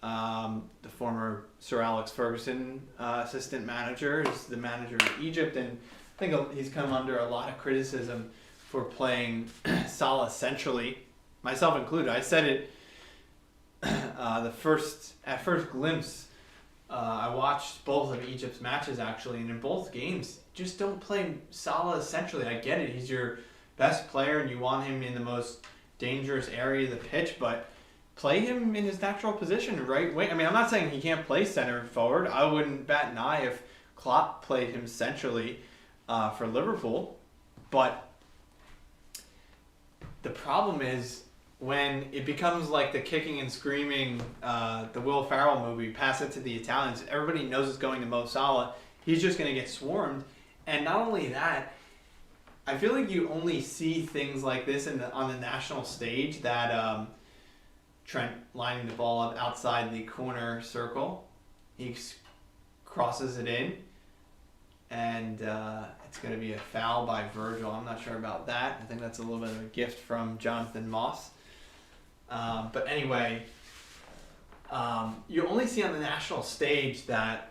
the former Sir Alex Ferguson assistant manager, is the manager of Egypt, and I think he's come under a lot of criticism for playing Salah centrally, myself included. I said it at first glimpse. I watched both of Egypt's matches actually, and in both games, just don't play Salah centrally. I get it; he's your best player, and you want him in the most dangerous area of the pitch, but play him in his natural position, right wing. I mean, I'm not saying he can't play center forward. I wouldn't bat an eye if Klopp played him centrally for Liverpool, but the problem is when it becomes like the kicking and screaming, the Will Ferrell movie, pass it to the Italians. Everybody knows it's going to Mo Salah. He's just going to get swarmed. And not only that, I feel like you only see things like this on the national stage, that Trent lining the ball up outside the corner circle. He crosses it in. and it's going to be a foul by Virgil. I'm not sure about that. I think that's a little bit of a gift from Jonathan Moss. But anyway, you only see on the national stage that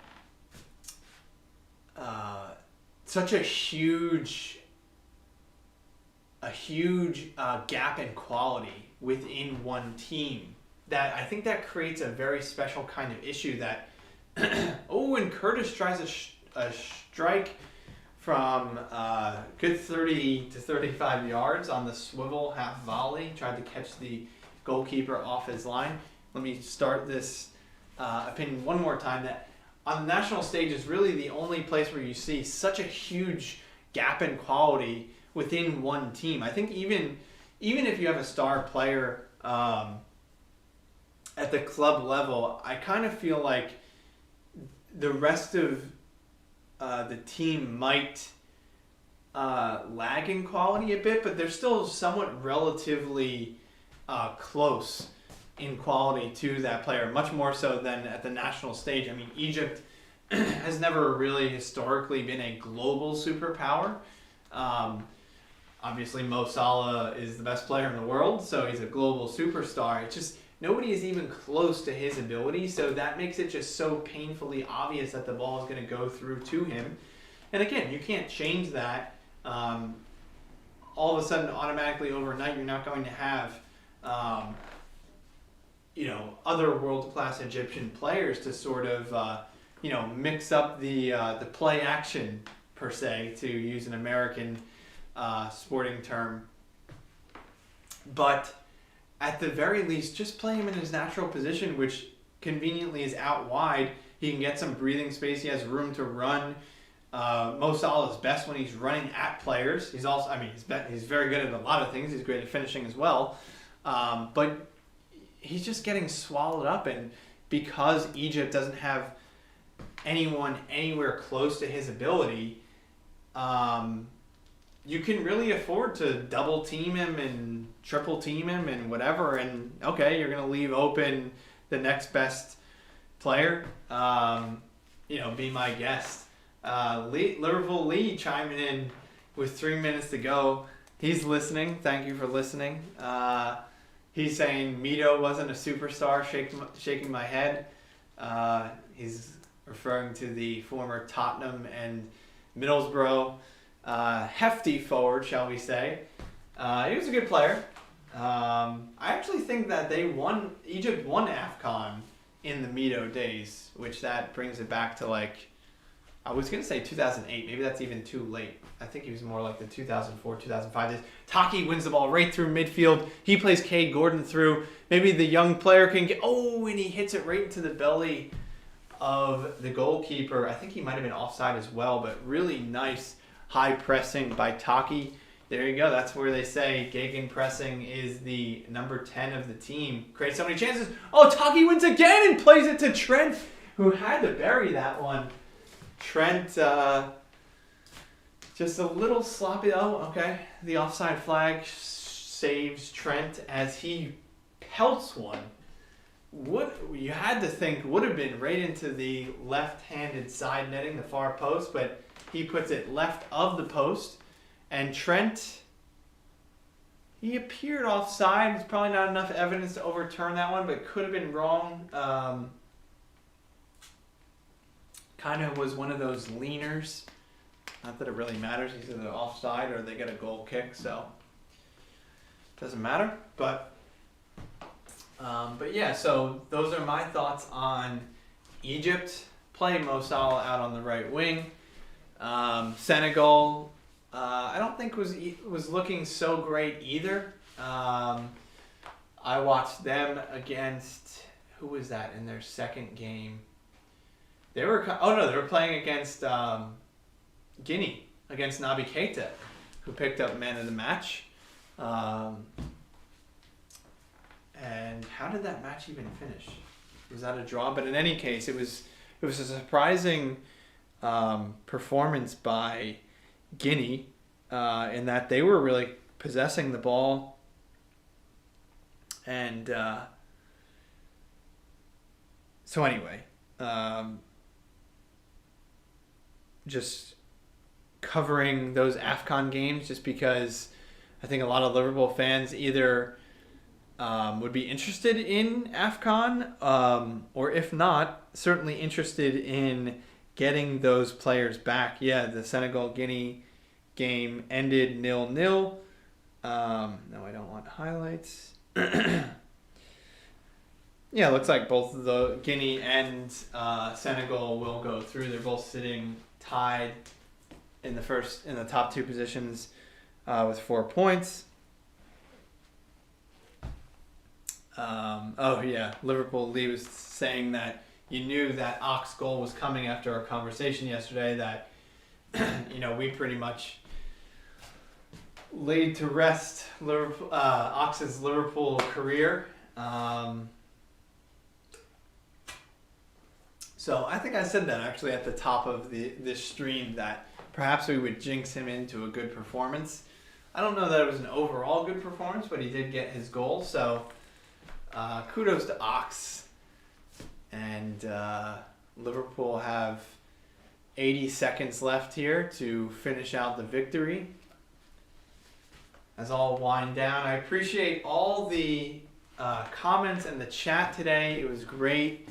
such a huge gap in quality within one team that I think that creates a very special kind of issue that and Curtis tries a strike from good 30 to 35 yards on the swivel half volley, tried to catch the goalkeeper off his line. Let me start this opinion one more time, that on the national stage is really the only place where you see such a huge gap in quality within one team. I think even if you have a star player at the club level, I kind of feel like the rest of the team might lag in quality a bit, but they're still somewhat relatively close in quality to that player, much more so than at the national stage. I mean, Egypt has never really historically been a global superpower. Obviously, Mo Salah is the best player in the world, so he's a global superstar. It's just nobody is even close to his ability, so that makes it just so painfully obvious that the ball is going to go through to him. And again, you can't change that. All of a sudden, automatically overnight, you're not going to have other world-class Egyptian players to sort of mix up the play action, per se, to use an American sporting term. But at the very least, just play him in his natural position, which conveniently is out wide. He can get some breathing space. He has room to run. Mo Salah is best when he's running at players. He's also, he's very good at a lot of things. He's great at finishing as well. But he's just getting swallowed up. And because Egypt doesn't have anyone anywhere close to his ability, you can really afford to double team him and triple team him and whatever. And okay, you're going to leave open the next best player. Be my guest. Liverpool Lee chiming in with 3 minutes to go. He's listening. Thank you for listening. He's saying Mito wasn't a superstar, shaking my head. He's referring to the former Tottenham and Middlesbrough hefty forward, shall we say. He was a good player. I actually think that Egypt won AFCON in the Mito days, which that brings it back to I was going to say 2008. Maybe that's even too late. I think he was more like the 2004, 2005 days. Taki wins the ball right through midfield. He plays Cade Gordon through. Maybe the young player can get... and he hits it right into the belly of the goalkeeper. I think he might have been offside as well, but really nice high pressing by Taki. There you go. That's where they say Gegen pressing is the number 10 of the team. Creates so many chances. Taki wins again and plays it to Trent, who had to bury that one. Trent, just a little sloppy. Okay. The offside flag saves Trent as he pelts one. What you had to think would have been right into the left-handed side netting, the far post, but he puts it left of the post. And Trent, he appeared offside. There's probably not enough evidence to overturn that one, but could have been wrong. Kind of was one of those leaners. Not that it really matters. Either they're offside or they get a goal kick, so doesn't matter. But yeah, so those are my thoughts on Egypt. Play Mo Salah out on the right wing. Senegal, I don't think was looking so great either. I watched them against, who was that in their second game? They were playing against Guinea, against Naby Keita, who picked up man of the match. And how did that match even finish? Was that a draw? But in any case, it was a surprising performance by Guinea in that they were really possessing the ball. And so anyway, just covering those AFCON games just because I think a lot of Liverpool fans either would be interested in AFCON or if not, certainly interested in getting those players back. Yeah, the Senegal-Guinea game ended 0-0. No, I don't want highlights. Yeah, it looks like both of the Guinea and Senegal will go through. They're both sitting tied in the top two positions with 4 points. Liverpool Lee was saying that you knew that Ox goal was coming after our conversation yesterday. That we pretty much laid to rest Ox's Liverpool career. So I think I said that actually at the top of this stream that perhaps we would jinx him into a good performance. I don't know that it was an overall good performance, but he did get his goal. So kudos to Ox. And Liverpool have 80 seconds left here to finish out the victory. As I'll wind down, I appreciate all the comments and the chat today. It was great.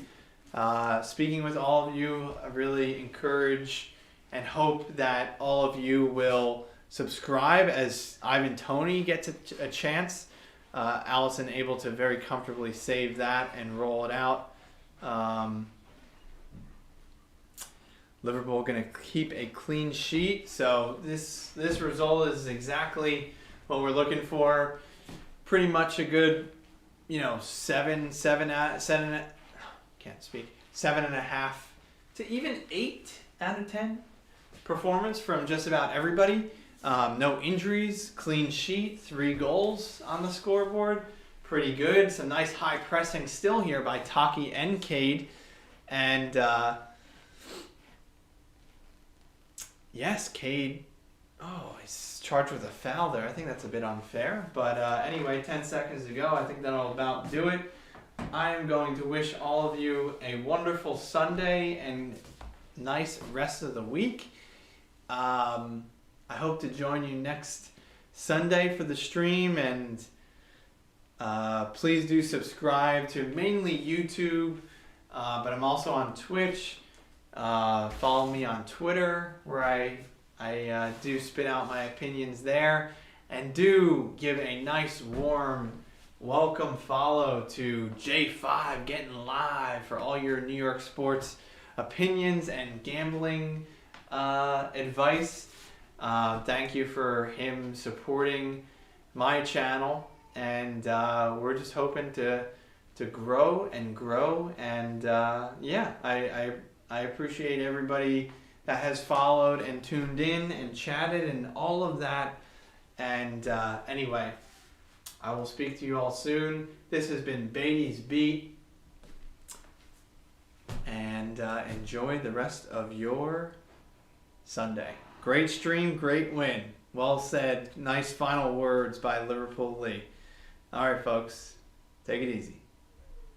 Speaking with all of you, I really encourage and hope that all of you will subscribe as Ivan Toney gets a chance. Allison able to very comfortably save that and roll it out. Liverpool going to keep a clean sheet, so this result is exactly what we're looking for. Pretty much a good, 7.5 to even 8 out of 10 performance from just about everybody. No injuries, clean sheet, 3 goals on the scoreboard. Pretty good. Some nice high pressing still here by Taki and Cade. And yes, Cade. Oh, he's charged with a foul there. I think that's a bit unfair. But anyway, 10 seconds to go. I think that'll about do it. I am going to wish all of you a wonderful Sunday and nice rest of the week. I hope to join you next Sunday for the stream, and please do subscribe to mainly YouTube, but I'm also on Twitch. Follow me on Twitter, where I do spit out my opinions there, and do give a nice warm welcome follow to J5 Getting Live for all your New York sports opinions and gambling advice. Thank you for him supporting my channel, and we're just hoping to grow and I appreciate everybody that has followed and tuned in and chatted and all of that. And anyway, I will speak to you all soon. This has been Beaty's Beat, and enjoy the rest of your Sunday. Great stream, great win. Well said. Nice final words by Liverpool Lee. All right, folks. Take it easy.